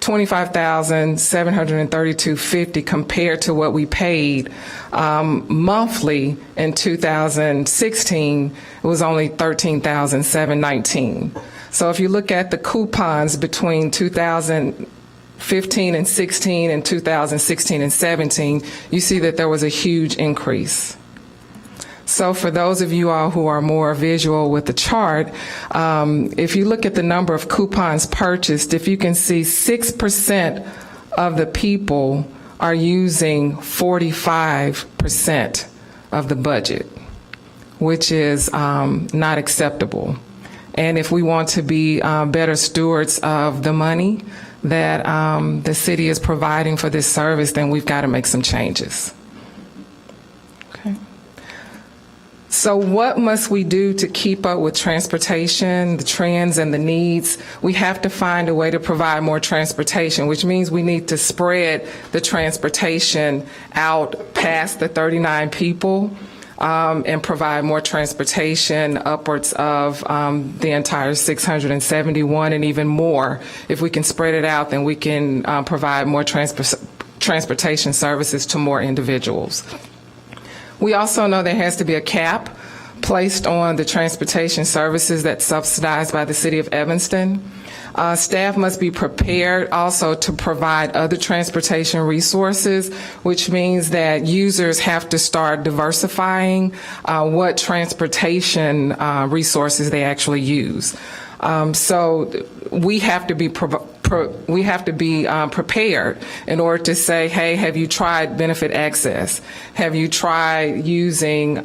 $25,732.50 compared to what we paid monthly in 2016, it was only $13,719. So if you look at the coupons between 2015 and 16 and 2016 and 17, you see that there was a huge increase. So for those of you all who are more visual with the chart, if you look at the number of coupons purchased, if you can see 6% of the people are using 45% of the budget, which is not acceptable. And if we want to be better stewards of the money that the city is providing for this service, then we've got to make some changes. So what must we do to keep up with transportation, the trends, and the needs? We have to find a way to provide more transportation, which means we need to spread the transportation out past the 39 people and provide more transportation upwards of the entire 671 and even more. If we can spread it out, then we can provide more transportation services to more individuals. We also know there has to be a cap placed on the transportation services that's subsidized by the City of Evanston. Staff must be prepared also to provide other transportation resources, which means that users have to start diversifying what transportation resources they actually use. So we have to be prepared in order to say, hey, have you tried benefit access? Have you tried using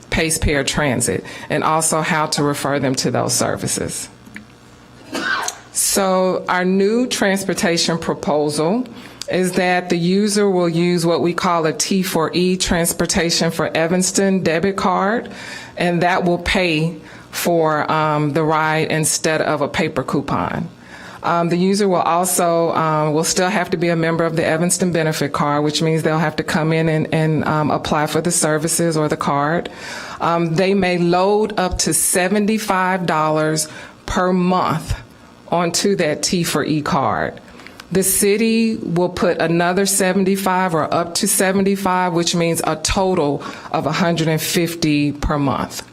Pace Pair Transit? And also how to refer them to those services. So our new transportation proposal is that the user will use what we call a T4E Transportation for Evanston debit card, and that will pay for the ride instead of a paper coupon. The user will also will still have to be a member of the Evanston benefit card, which means they'll have to come in and apply for the services or the card. They may load up to $75 per month onto that T4E card. The city will put another 75 or up to 75, which means a total of $150 per month.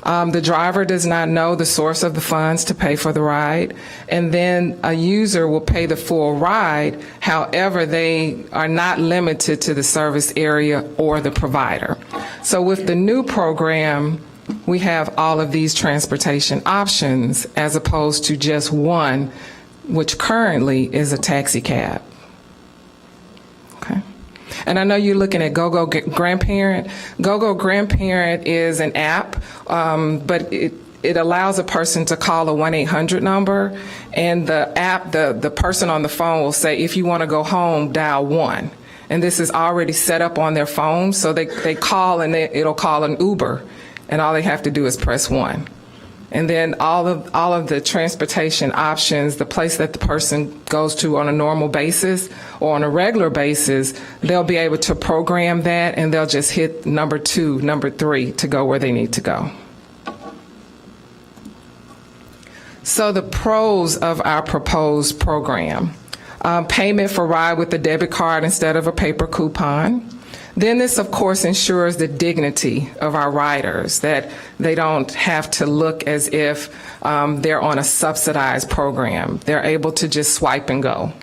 The driver does not know the source of the funds to pay for the ride, and then a user will pay the full ride. However, they are not limited to the service area or the provider. So with the new program, we have all of these transportation options as opposed to just one, which currently is a taxi cab. Okay. And I know you're looking at GoGo Grandparent. GoGo Grandparent is an app but it allows a person to call a 1-800 number, and the app, the person on the phone will say, if you want to go home, dial 1. And this is already set up on their phone, so they call and it'll call an Uber, and all they have to do is press 1. And then all of the transportation options, the place that the person goes to on a normal basis or on a regular basis, they'll be able to program that, and they'll just hit number 2, number 3 to go where they need to go. So the pros of our proposed program: payment for ride with a debit card instead of a paper coupon. Then this, of course, ensures the dignity of our riders, that they don't have to look as if they're on a subsidized program. They're able to just swipe and go.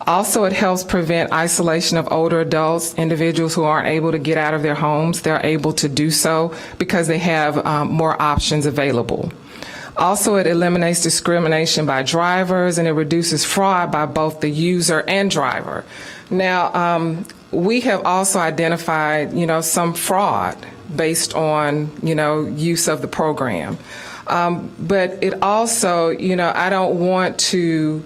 Also, it helps prevent isolation of older adults, individuals who aren't able to get out of their homes. They're able to do so because they have more options available. Also, it eliminates discrimination by drivers, and it reduces fraud by both the user and driver. Now, we have also identified, some fraud based on, use of the program. But it also, I don't want to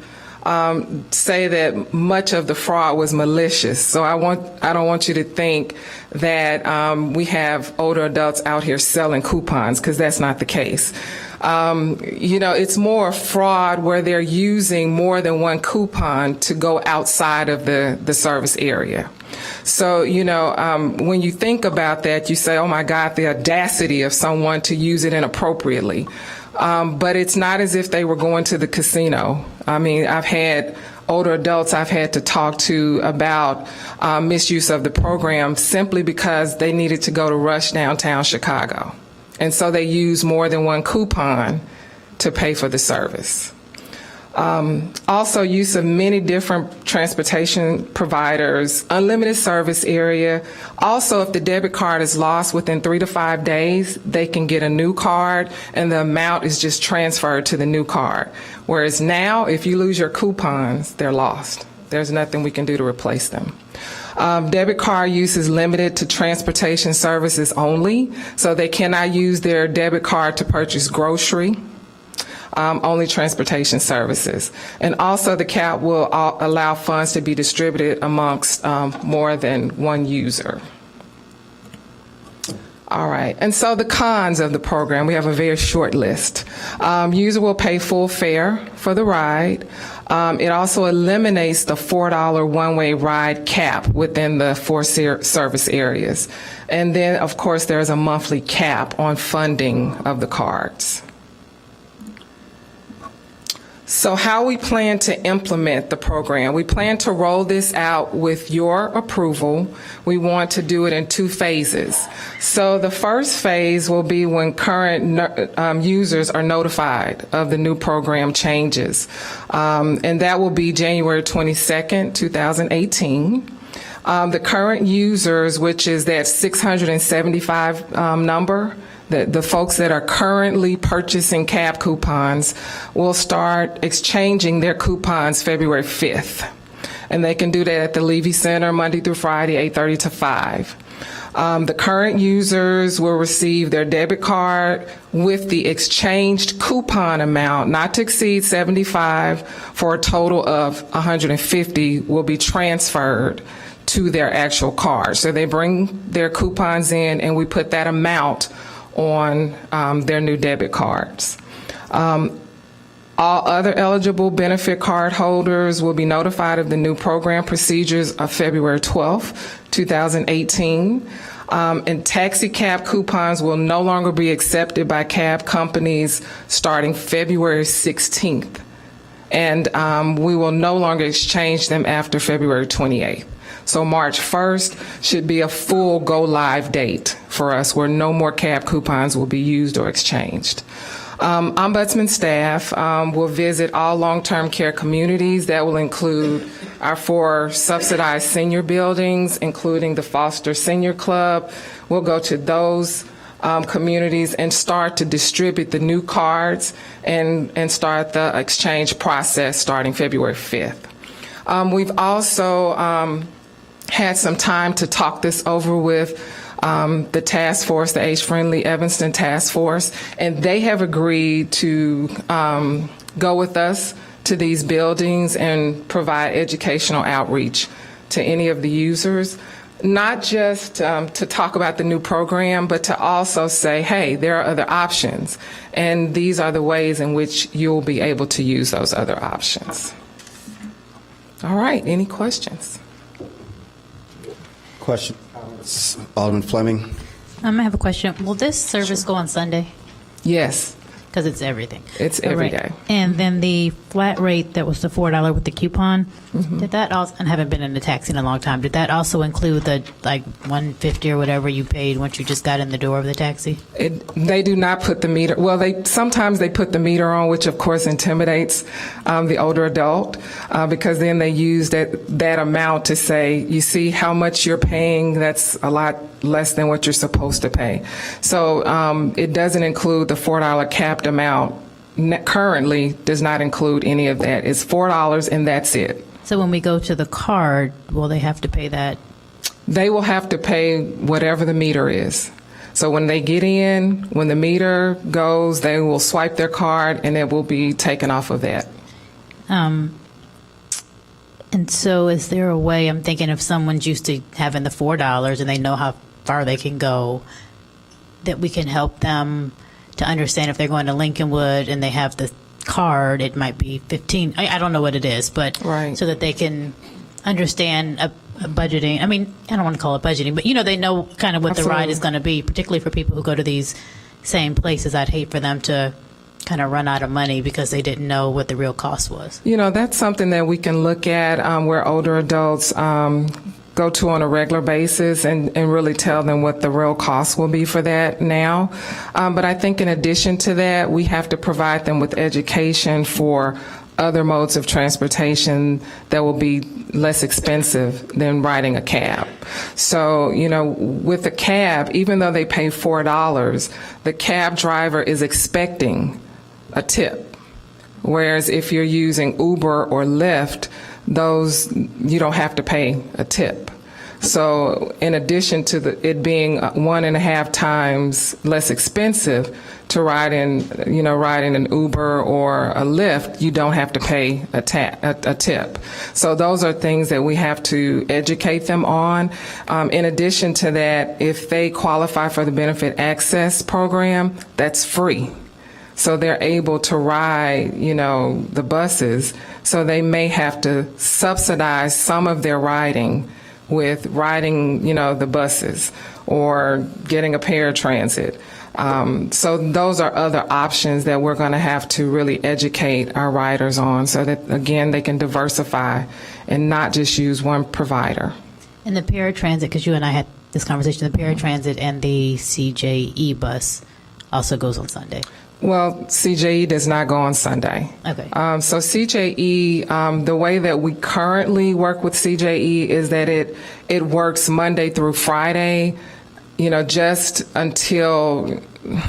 say that much of the fraud was malicious. So I don't want you to think that we have older adults out here selling coupons, because that's not the case. It's more fraud where they're using more than one coupon to go outside of the service area. So, when you think about that, you say, oh my God, the audacity of someone to use it inappropriately. But it's not as if they were going to the casino. I mean, I've had older adults I've had to talk to about misuse of the program simply because they needed to go to Rush downtown Chicago. And so they use more than one coupon to pay for the service. Also, use of many different transportation providers, unlimited service area. Also, if the debit card is lost within 3 to 5 days, they can get a new card, and the amount is just transferred to the new card. Whereas now, if you lose your coupons, they're lost. There's nothing we can do to replace them. Debit card use is limited to transportation services only, so they cannot use their debit card to purchase grocery. Only transportation services. And also the cap will allow funds to be distributed amongst more than one user. All right, and so the cons of the program, we have a very short list. User will pay full fare for the ride. It also eliminates the $4 one-way ride cap within the 4 service areas. And then, of course, there's a monthly cap on funding of the cards. So how we plan to implement the program. We plan to roll this out with your approval. We want to do it in 2 phases. So the first phase will be when current users are notified of the new program changes. And that will be January 22nd, 2018. The current users, which is that 675 number, the folks that are currently purchasing cab coupons will start exchanging their coupons February 5th. And they can do that at the Levy Center Monday through Friday, 8:30 to 5. The current users will receive their debit card with the exchanged coupon amount not to exceed 75 for a total of 150 will be transferred to their actual card. So they bring their coupons in and we put that amount on their new debit cards. All other eligible benefit card holders will be notified of the new program procedures of February 12th, 2018. And taxi cab coupons will no longer be accepted by cab companies starting February 16th. And we will no longer exchange them after February 28th. So March 1st should be a full go-live date for us where no more cab coupons will be used or exchanged. Ombudsman staff will visit all long-term care communities. That will include our 4 subsidized senior buildings, including the Foster Senior Club. We'll go to those communities and start to distribute the new cards and start the exchange process starting February 5th. We've also had some time to talk this over with the task force, the Age-Friendly Evanston Task Force, and they have agreed to go with us to these buildings and provide educational outreach to any of the users, not just to talk about the new program, but to also say, hey, there are other options, and these are the ways in which you'll be able to use those other options. All right, any questions?
Question. Alderman Fleming.
I have a question. Will this service go on Sunday?
Yes.
Because it's everything.
It's every
Right.
day.
And then the flat rate that was the $4 with the coupon, did that also, and I haven't been in a taxi in a long time, did that also include the like $150 or whatever you paid once you just got in the door of the taxi?
They do not put the meter, well, sometimes they put the meter on, which of course intimidates the older adult, because then they use that amount to say, you see how much you're paying, that's a lot less than what you're supposed to pay. So it doesn't include the $4 capped amount. Currently does not include any of that. It's $4 and that's it.
So when we go to the card, will they have to pay that?
They will have to pay whatever the meter is. So when they get in, when the meter goes, they will swipe their card and it will be taken off of that.
And so is there a way, I'm thinking if someone's used to having the $4 and they know how far they can go, that we can help them to understand if they're going to Lincolnwood and they have the card, it might be 15. I don't know what it is, but
right.
So that they can understand a budgeting. I mean, I don't want to call it budgeting, but they know kind of what the ride is going to be, particularly for people who go to these same places. I'd hate for them to kind of run out of money because they didn't know what the real cost was.
That's something that we can look at where older adults go to on a regular basis and really tell them what the real cost will be for that now. But I think in addition to that, we have to provide them with education for other modes of transportation that will be less expensive than riding a cab. So, with a cab, even though they pay $4, the cab driver is expecting a tip. Whereas if you're using Uber or Lyft, you don't have to pay a tip. So in addition to it being 1.5 times less expensive to ride in an Uber or a Lyft, you don't have to pay a tip. So those are things that we have to educate them on. In addition to that, if they qualify for the Benefit Access Program, that's free. So they're able to ride, the buses. So they may have to subsidize some of their riding with riding, the buses or getting a paratransit. So those are other options that we're going to have to really educate our riders on so that, again, they can diversify and not just use one provider.
And the paratransit, because you and I had this conversation, the paratransit and the CJE bus also goes on Sunday.
Well, CJE does not go on Sunday.
Okay.
So CJE, the way that we currently work with CJE is that it works Monday through Friday, just until,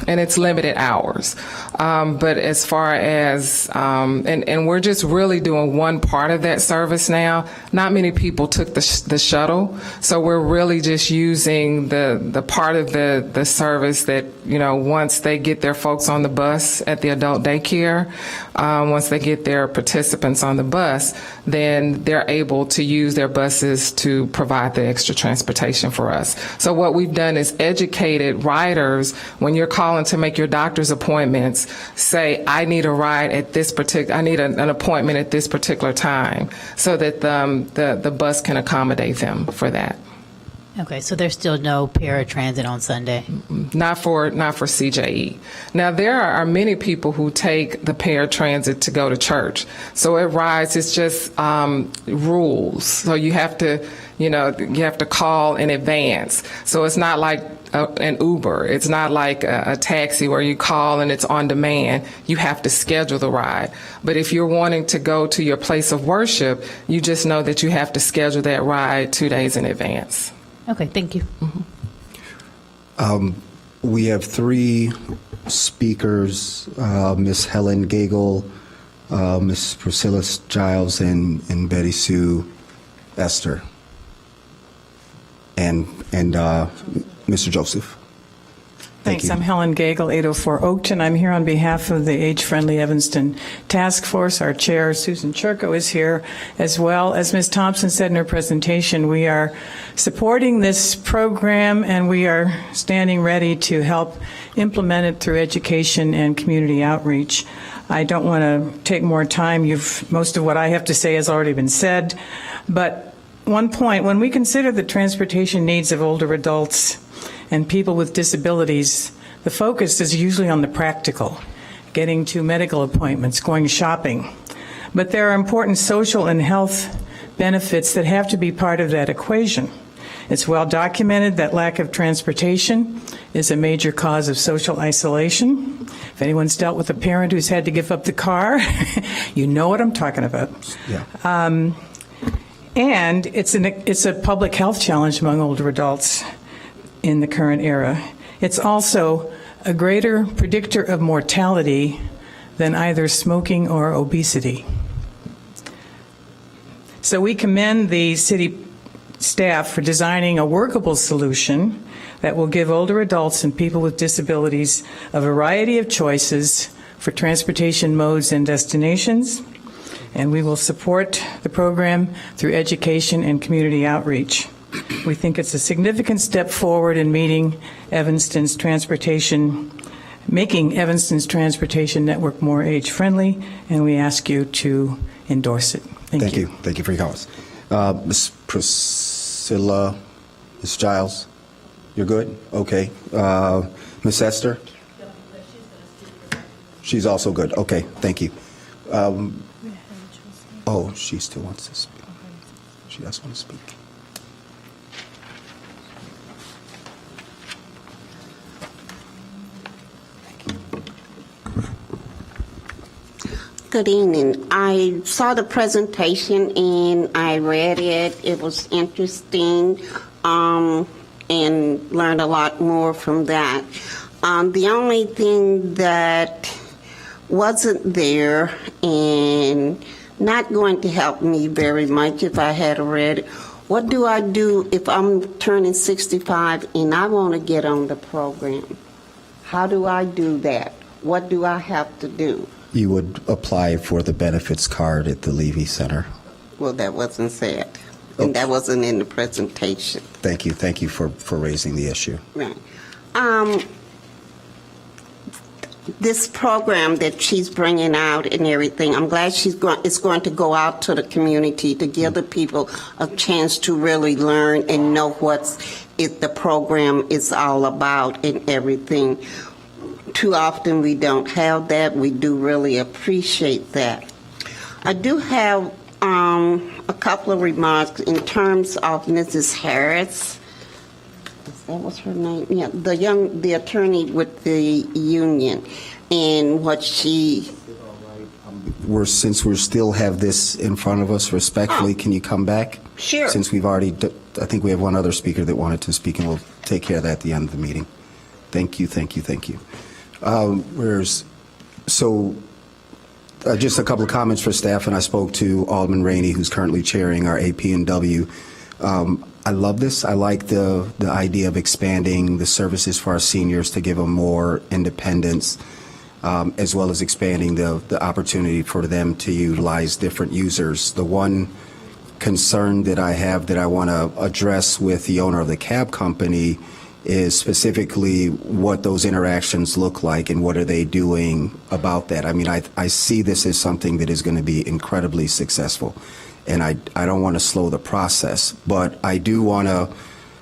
and it's limited hours. But as far as, and we're just really doing one part of that service now. Not many people took the shuttle, so we're really just using the part of the service that, once they get their folks on the bus at the adult daycare, once they get their participants on the bus, then they're able to use their buses to provide the extra transportation for us. So what we've done is educated riders, when you're calling to make your doctor's appointments, say, I need a ride at this I need an appointment at this particular time, so that the bus can accommodate them for that.
Okay, so there's still no paratransit on Sunday?
Not for CJE. Now, there are many people who take the paratransit to go to church. So it's just rules. So you have to call in advance. So it's not like an Uber. It's not like a taxi where you call and it's on demand. You have to schedule the ride. But if you're wanting to go to your place of worship, you just know that you have to schedule that ride 2 days in advance.
Okay, thank you.
We have 3 speakers, Ms. Helen Gagel, Ms. Priscilla Giles, and Betty Sue Esther. and Mr. Joseph.
Thanks. I'm Helen Gagel, 804 Oakton. I'm here on behalf of the Age Friendly Evanston Task Force. Our chair, Susan Churko, is here as well. As Ms. Thompson said in her presentation, we are supporting this program and we are standing ready to help implement it through education and community outreach. I don't want to take more time. Most of what I have to say has already been said. But one point, when we consider the transportation needs of older adults and people with disabilities, the focus is usually on the practical, getting to medical appointments, going shopping. But there are important social and health benefits that have to be part of that equation. It's well documented that lack of transportation is a major cause of social isolation. If anyone's dealt with a parent who's had to give up the car, you know what I'm talking about.
Yeah.
And it's a public health challenge among older adults in the current era. It's also a greater predictor of mortality than either smoking or obesity. So we commend the city staff for designing a workable solution that will give older adults and people with disabilities a variety of choices for transportation modes and destinations. And we will support the program through education and community outreach. We think it's a significant step forward in making Evanston's transportation network more age-friendly, and we ask you to endorse it. Thank you.
Thank you for your comments. Ms. Priscilla, Ms. Giles, you're good? Okay. Ms. Esther? She's also good. Okay, thank you. She still wants to speak. She does want to speak.
Good evening. I saw the presentation and I read it. It was interesting and learned a lot more from that. The only thing that wasn't there and not going to help me very much if I had read it, what do I do if I'm turning 65 and I want to get on the program? How do I do that? What do I have to do?
You would apply for the benefits card at the Levy Center.
Well, that wasn't said, and that wasn't in the presentation.
Thank you. Thank you for raising the issue.
Right. This program that she's bringing out and everything, I'm glad it's going to go out to the community to give the people a chance to really learn and know what the program is all about and everything. Too often we don't have that. We do really appreciate that. I do have a couple of remarks in terms of Mrs. Harris. That was her name. Yeah, the attorney with the union, and what she.
Since we still have this in front of us, respectfully, can you come back?
Sure.
Since we've already, I think we have one other speaker that wanted to speak, and we'll take care of that at the end of the meeting. Thank you. Just a couple of comments for staff, and I spoke to Alderman Rainey, who's currently chairing our AP&W. I love this. I like the idea of expanding the services for our seniors to give them more independence, as well as expanding the opportunity for them to utilize different users. The one concern that I have that I want to address with the owner of the cab company is specifically what those interactions look like and what are they doing about that. I mean, I see this as something that is going to be incredibly successful, and I don't want to slow the process, but I do want to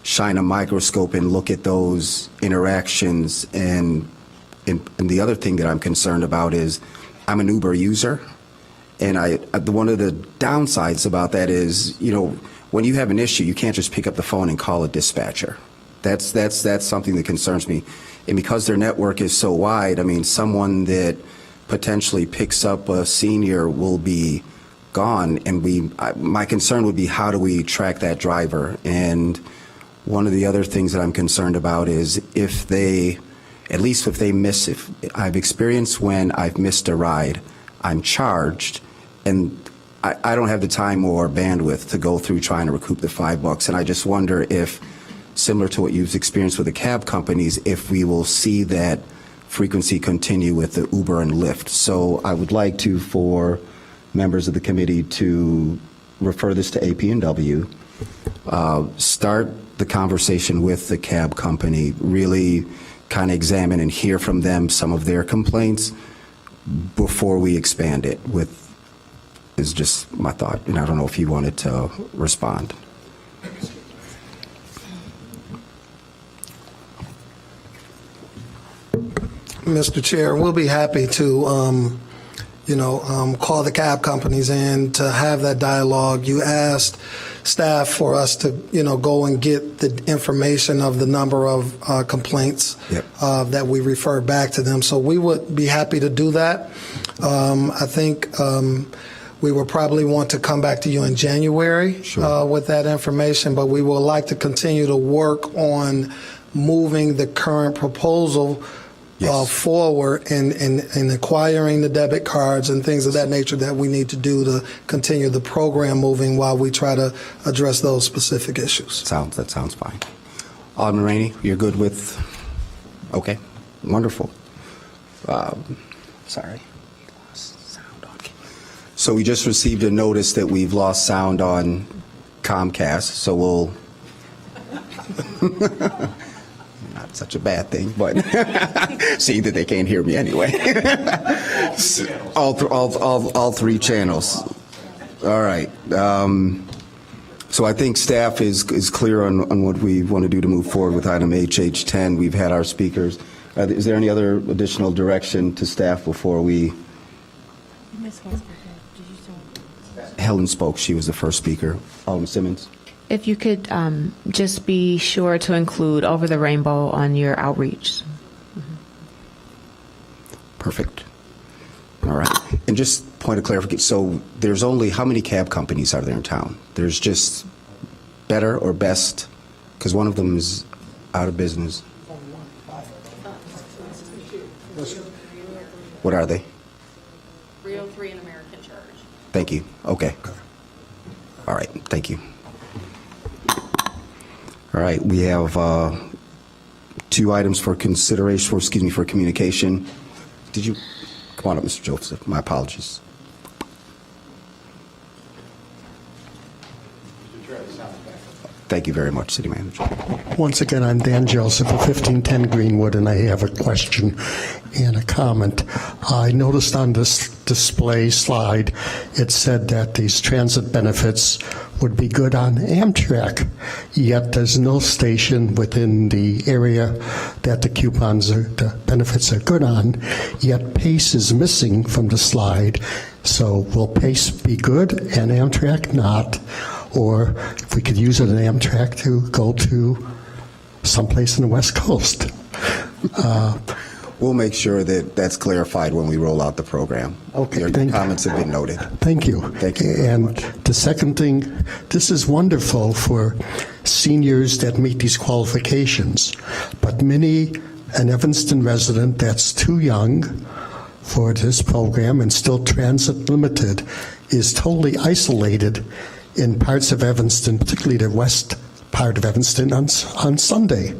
shine a microscope and look at those interactions. And the other thing that I'm concerned about is I'm an Uber user, and one of the downsides about that is, when you have an issue, you can't just pick up the phone and call a dispatcher. That's something that concerns me. And because their network is so wide, I mean, someone that potentially picks up a senior will be gone. And my concern would be, how do we track that driver? And one of the other things that I'm concerned about is if I've experienced when I've missed a ride, I'm charged, and I don't have the time or bandwidth to go through trying to recoup the $5. And I just wonder if similar to what you've experienced with the cab companies, if we will see that frequency continue with the Uber and Lyft. So I would like to, for members of the committee, to refer this to AP&W, start the conversation with the cab company, really kind of examine and hear from them some of their complaints before we expand it, is just my thought, and I don't know if you wanted to respond.
Mr. Chair, we'll be happy to, call the cab companies in to have that dialogue. You asked staff for us to, go and get the information of the number of complaints that we refer back to them. So we would be happy to do that. I think we will probably want to come back to you in January with that information, but we would like to continue to work on moving the current proposal forward and acquiring the debit cards and things of that nature that we need to do to continue the program moving while we try to address those specific issues.
That sounds fine. Alderman Rainey, you're good with? Okay, wonderful. Sorry. So we just received a notice that we've lost sound on Comcast, so we'll not such a bad thing, but seeing that they can't hear me anyway. all three channels. All right. So I think staff is clear on what we want to do to move forward with item HH10. We've had our speakers. Is there any other additional direction to staff before we? Helen spoke. She was the first speaker. Alderman Simmons.
If you could just be sure to include Over the Rainbow on your outreach.
Perfect. All right. And just point of clarification, so there's only, how many cab companies are there in town? There's just Better or Best, because one of them is out of business. What are they?
303 and American Church.
Thank you. Okay. All right. Thank you. All right. We have two items for consideration, for communication. Did you? Come on up, Mr. Joseph. My apologies. Thank you very much, City Manager.
Once again, I'm Dan Joseph of 1510 Greenwood, and I have a question and a comment. I noticed on this display slide, it said that these transit benefits would be good on Amtrak, yet there's no station within the area that the benefits are good on, yet PACE is missing from the slide. So will PACE be good and Amtrak not? Or if we could use it in Amtrak to go to someplace in the West Coast.
We'll make sure that that's clarified when we roll out the program.
Okay,
Your comments have been noted.
Thank you.
Thank you.
And the second thing, this is wonderful for seniors that meet these qualifications, but many an Evanston resident that's too young for this program and still transit limited is totally isolated in parts of Evanston, particularly the west part of Evanston, on Sunday.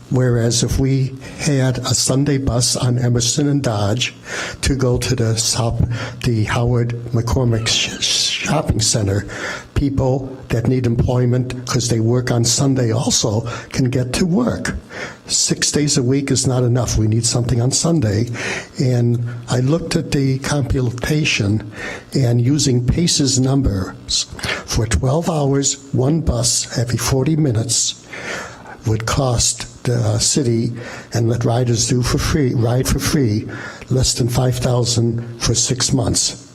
Whereas if we had a Sunday bus on Emerson and Dodge to go to the Howard McCormick Shopping Center, people that need employment because they work on Sunday also can get to work. 6 days a week is not enough. We need something on Sunday. And I looked at the computation, and using PACE's numbers, for 12 hours, one bus every 40 minutes would cost the city, and let riders ride for free, less than $5,000 for 6 months.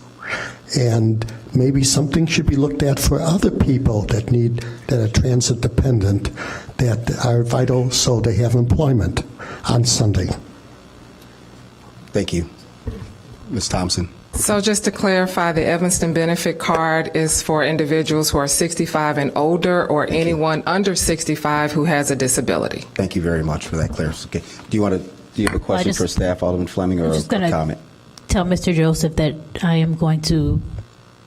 And maybe something should be looked at for other people that are transit dependent, that are vital so they have employment on Sunday.
Thank you. Ms. Thompson.
So just to clarify, the Evanston benefit card is for individuals who are 65 and older, or anyone under 65 who has a disability.
Thank you very much for that clarification. Do you have a question for staff, Alderman Fleming, or a comment?
Tell Mr. Joseph that I am going to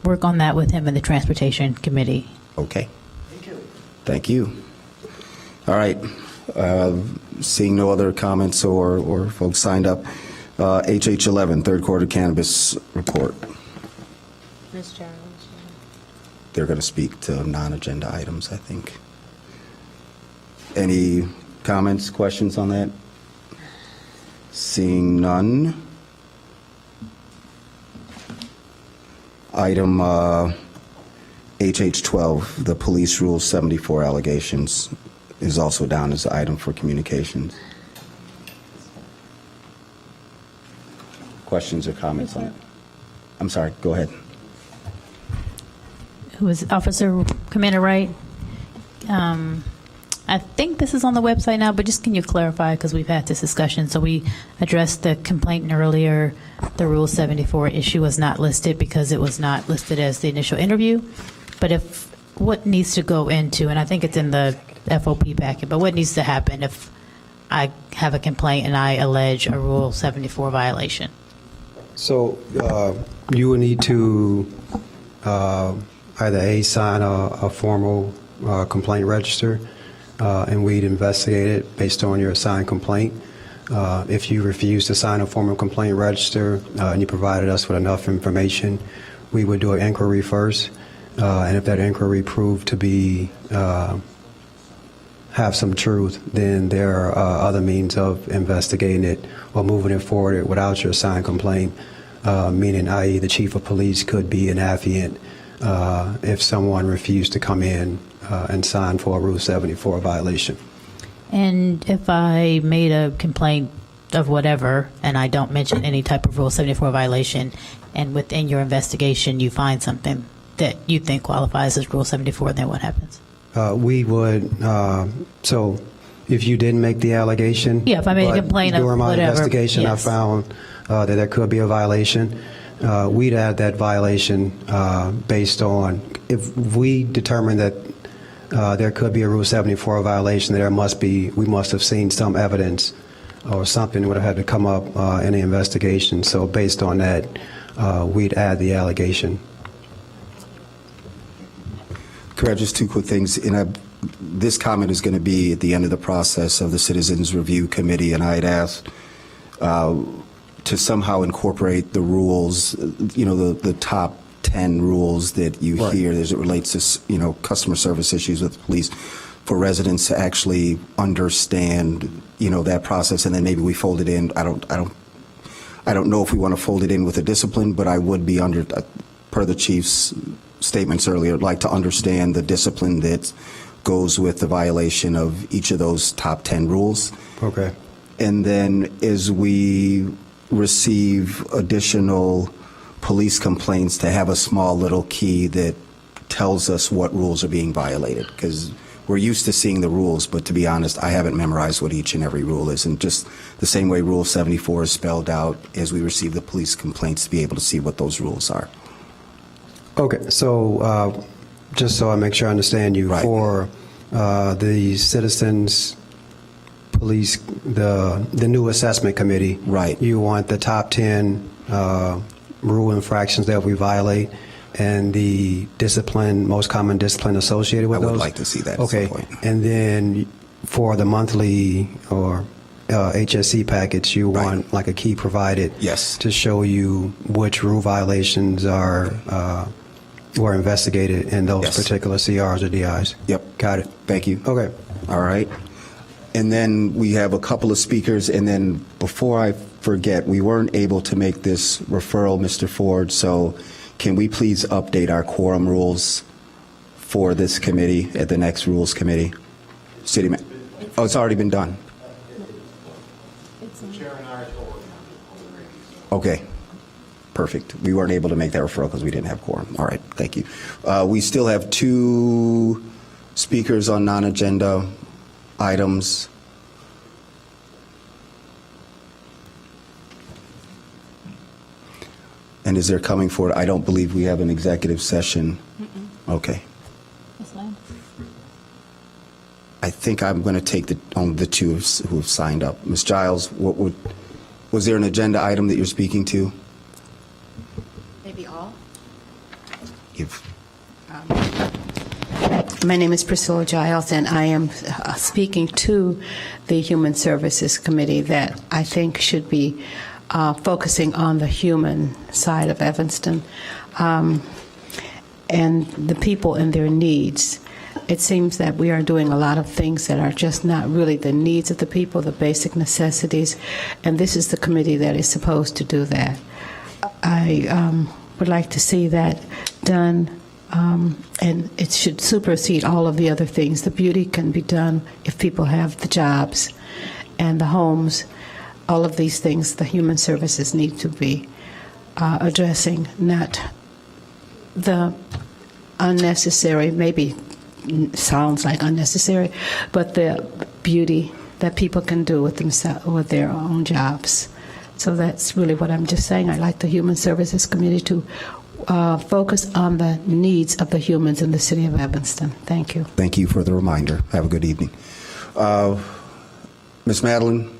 work on that with him in the Transportation Committee.
Okay. Thank you. Thank you. All right. Seeing no other comments or folks signed up, HH 11, third quarter cannabis report.
Ms. Jones.
They're going to speak to non-agenda items, I think. Any comments, questions on that? Seeing none. Item HH 12, the police rule 74 allegations, is also down as an item for communications. Questions or comments on it? I'm sorry, go ahead.
Who is Officer Commander Wright? I think this is on the website now, but just can you clarify, because we've had this discussion. So we addressed the complaint earlier. The Rule 74 issue was not listed because it was not listed as the initial interview. But if what needs to go into, and I think it's in the FOP packet, but what needs to happen if I have a complaint and I allege a Rule 74 violation?
So you will need to either sign a formal complaint register, and we'd investigate it based on your assigned complaint. If you refuse to sign a formal complaint register and you provided us with enough information, we would do an inquiry first. And if that inquiry proved to be have some truth, then there are other means of investigating it or moving it forward without your signed complaint, meaning i.e. the chief of police could be an affiant if someone refused to come in and sign for a Rule 74 violation.
And if I made a complaint of whatever and I don't mention any type of Rule 74 violation, and within your investigation you find something that you think qualifies as Rule 74, then what happens?
We would, so if you didn't make the allegation.
Yeah, if I made a complaint of
during my
whatever,
investigation,
yes.
I found that there could be a violation. We'd add that violation based on, if we determine that there could be a Rule 74 violation, we must have seen some evidence or something would have had to come up in the investigation. So based on that, we'd add the allegation.
Correct, just two quick things. This comment is going to be at the end of the process of the Citizens Review Committee, and I had asked to somehow incorporate the rules, the top 10 rules that you hear as it relates to, customer service issues with the police, for residents to actually understand, that process, and then maybe we fold it in. I don't know if we want to fold it in with a discipline, but I would be under, per the chief's statements earlier, I'd like to understand the discipline that goes with the violation of each of those top 10 rules.
Okay.
And then as we receive additional police complaints, to have a small little key that tells us what rules are being violated, because we're used to seeing the rules, but to be honest, I haven't memorized what each and every rule is, and just the same way Rule 74 is spelled out, as we receive the police complaints, to be able to see what those rules are.
Okay, so just so I make sure I understand you, for the Citizens Police, the new assessment committee, you want the top 10 rule infractions that we violate and the discipline, most common discipline associated with those?
I would like to see that
Okay,
at some point.
and then for the monthly or HSC package, you want like a key provided to show you which rule violations were investigated in those particular CRs or DIs.
Yep.
Got it.
Thank you.
Okay.
All right. And then we have a couple of speakers, and then before I forget, we weren't able to make this referral, Mr. Ford, so can we please update our quorum rules for this committee at the next Rules Committee? City Man. Oh, it's already been done. Okay. Perfect. We weren't able to make that referral because we didn't have quorum. All right. Thank you. We still have two speakers on non-agenda items. And as they're coming forward, I don't believe we have an executive session. Okay. I think I'm going to take on the two who have signed up. Ms. Giles, was there an agenda item that you're speaking to?
Maybe all?
My name is Priscilla Giles, and I am speaking to the Human Services Committee that I think should be focusing on the human side of Evanston and the people and their needs. It seems that we are doing a lot of things that are just not really the needs of the people, the basic necessities, and this is the committee that is supposed to do that. I would like to see that done, and it should supersede all of the other things. The beauty can be done if people have the jobs and the homes. All of these things the human services need to be addressing, not the unnecessary, maybe sounds like unnecessary, but the beauty that people can do with themselves, with their own jobs. So that's really what I'm just saying. I'd like the Human Services Committee to focus on the needs of the humans in the city of Evanston. Thank you.
Thank you for the reminder. Have a good evening. Ms. Madeline?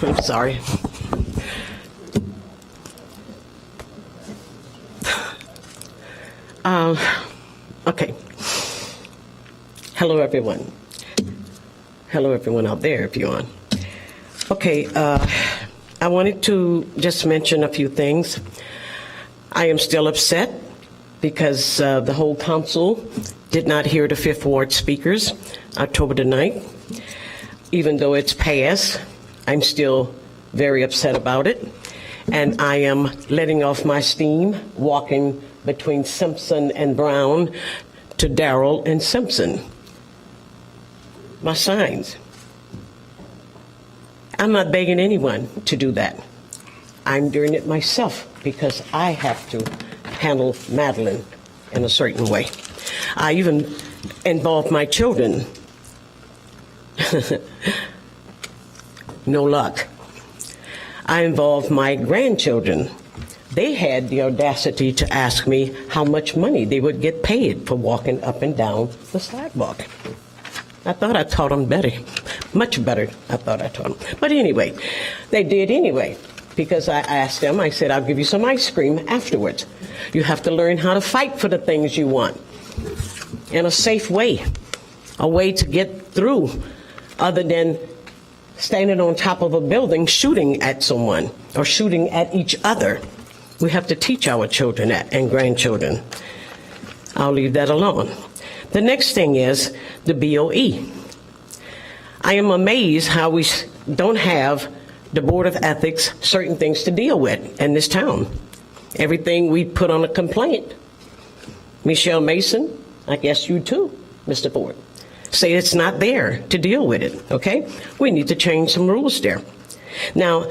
I'm sorry. Okay. Hello, everyone. Hello, everyone out there, if you're on. Okay, I wanted to just mention a few things. I am still upset because the whole council did not hear the Fifth Ward speakers October the 9th. Even though it's passed, I'm still very upset about it. And I am letting off my steam, walking between Simpson and Brown to Darrell and Simpson. My signs. I'm not begging anyone to do that. I'm doing it myself because I have to handle Madeline in a certain way. I even involved my children. No luck. I involved my grandchildren. They had the audacity to ask me how much money they would get paid for walking up and down the sidewalk. I thought I taught them better, much better. I thought I taught them. But anyway, they did anyway, because I asked them, I said, I'll give you some ice cream afterwards. You have to learn how to fight for the things you want in a safe way, a way to get through other than standing on top of a building shooting at someone or shooting at each other. We have to teach our children that and grandchildren. I'll leave that alone. The next thing is the BOE. I am amazed how we don't have the Board of Ethics certain things to deal with in this town. Everything we put on a complaint. Michelle Mason, I guess you too, Mr. Ford, say it's not there to deal with it, okay? We need to change some rules there. Now,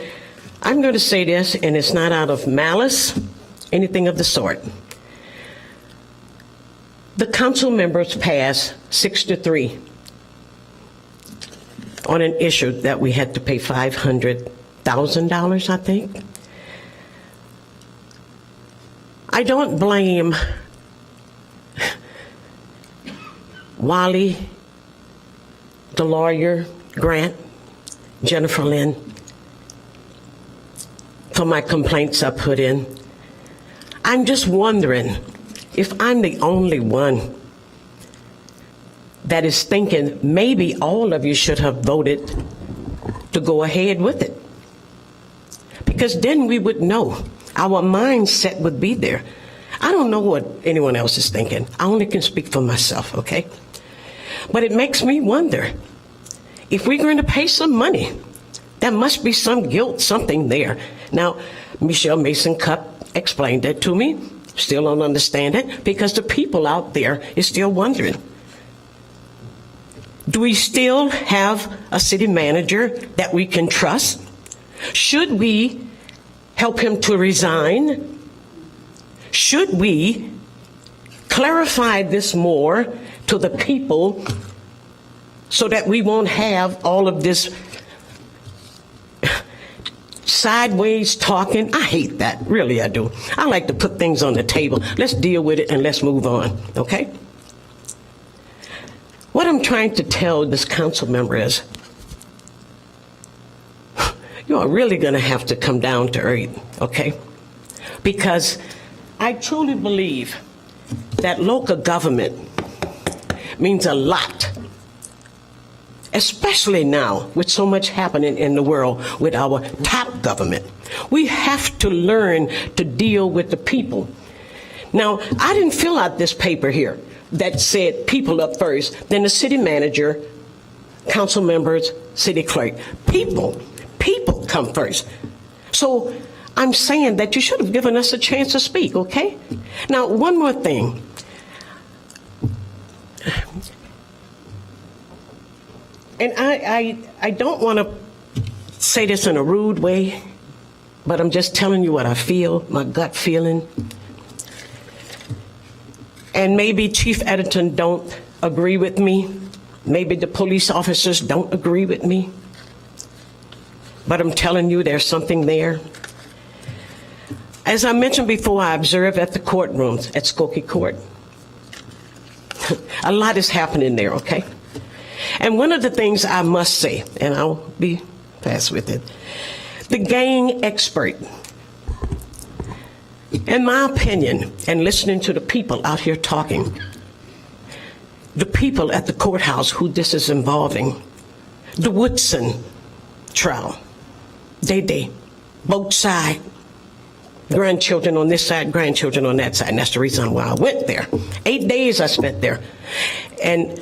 I'm going to say this, and it's not out of malice, anything of the sort. The council members passed 6-3 on an issue that we had to pay $500,000, I think. I don't blame Wally, the lawyer, Grant, Jennifer Lynn, for my complaints I put in. I'm just wondering if I'm the only one that is thinking maybe all of you should have voted to go ahead with it. Because then we would know. Our mindset would be there. I don't know what anyone else is thinking. I only can speak for myself, okay? But it makes me wonder, if we're going to pay some money, there must be some guilt, something there. Now, Michelle Mason Cup explained that to me. Still don't understand it, because the people out there is still wondering. Do we still have a city manager that we can trust? Should we help him to resign? Should we clarify this more to the people so that we won't have all of this sideways talking. I hate that, really I do. I like to put things on the table. Let's deal with it and let's move on, okay? What I'm trying to tell this council member is, you are really going to have to come down to earth, okay? Because I truly believe that local government means a lot, especially now with so much happening in the world with our top government. We have to learn to deal with the people. Now, I didn't fill out this paper here that said people up first, then the city manager, council members, city clerk. People come first. So I'm saying that you should have given us a chance to speak, okay? Now, one more thing. And I don't want to say this in a rude way, but I'm just telling you what I feel, my gut feeling. And maybe Chief Editon don't agree with me. Maybe the police officers don't agree with me. But I'm telling you, there's something there. As I mentioned before, I observe at the courtrooms at Skokie Court. A lot is happening there, okay? And one of the things I must say, and I'll be fast with it, the gang expert, in my opinion, and listening to the people out here talking, the people at the courthouse who this is involving, the Woodson trial, they, both sides, grandchildren on this side, grandchildren on that side, and that's the reason why I went there. 8 days I spent there. And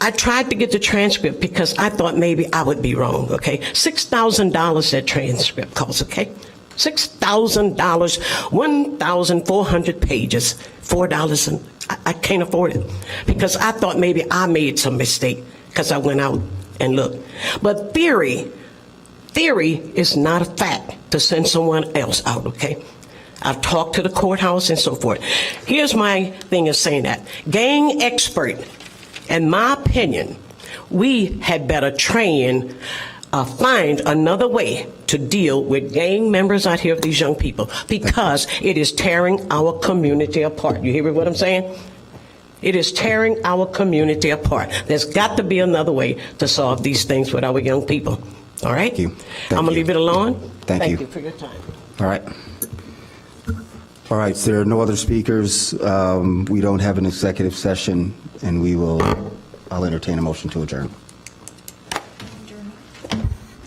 I tried to get the transcript because I thought maybe I would be wrong, okay? $6,000 that transcript costs, okay? $6,000, 1,400 pages, $4, and I can't afford it because I thought maybe I made some mistake because I went out and looked. But theory is not a fact to send someone else out, okay? I've talked to the courthouse and so forth. Here's my thing of saying that. Gang expert, in my opinion, we had better find another way to deal with gang members out here, these young people, because it is tearing our community apart. You hear what I'm saying? It is tearing our community apart. There's got to be another way to solve these things with our young people. All right?
Thank you.
I'm going to leave it alone.
Thank you.
You for your time.
All right. All right, so there are no other speakers. We don't have an executive session, and I'll entertain a motion to adjourn.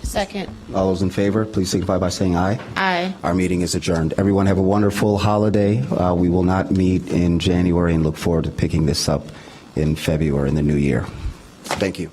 Second.
All those in favor, please signify by saying aye.
Aye.
Our meeting is adjourned. Everyone have a wonderful holiday. We will not meet in January and look forward to picking this up in February in the new year. Thank you.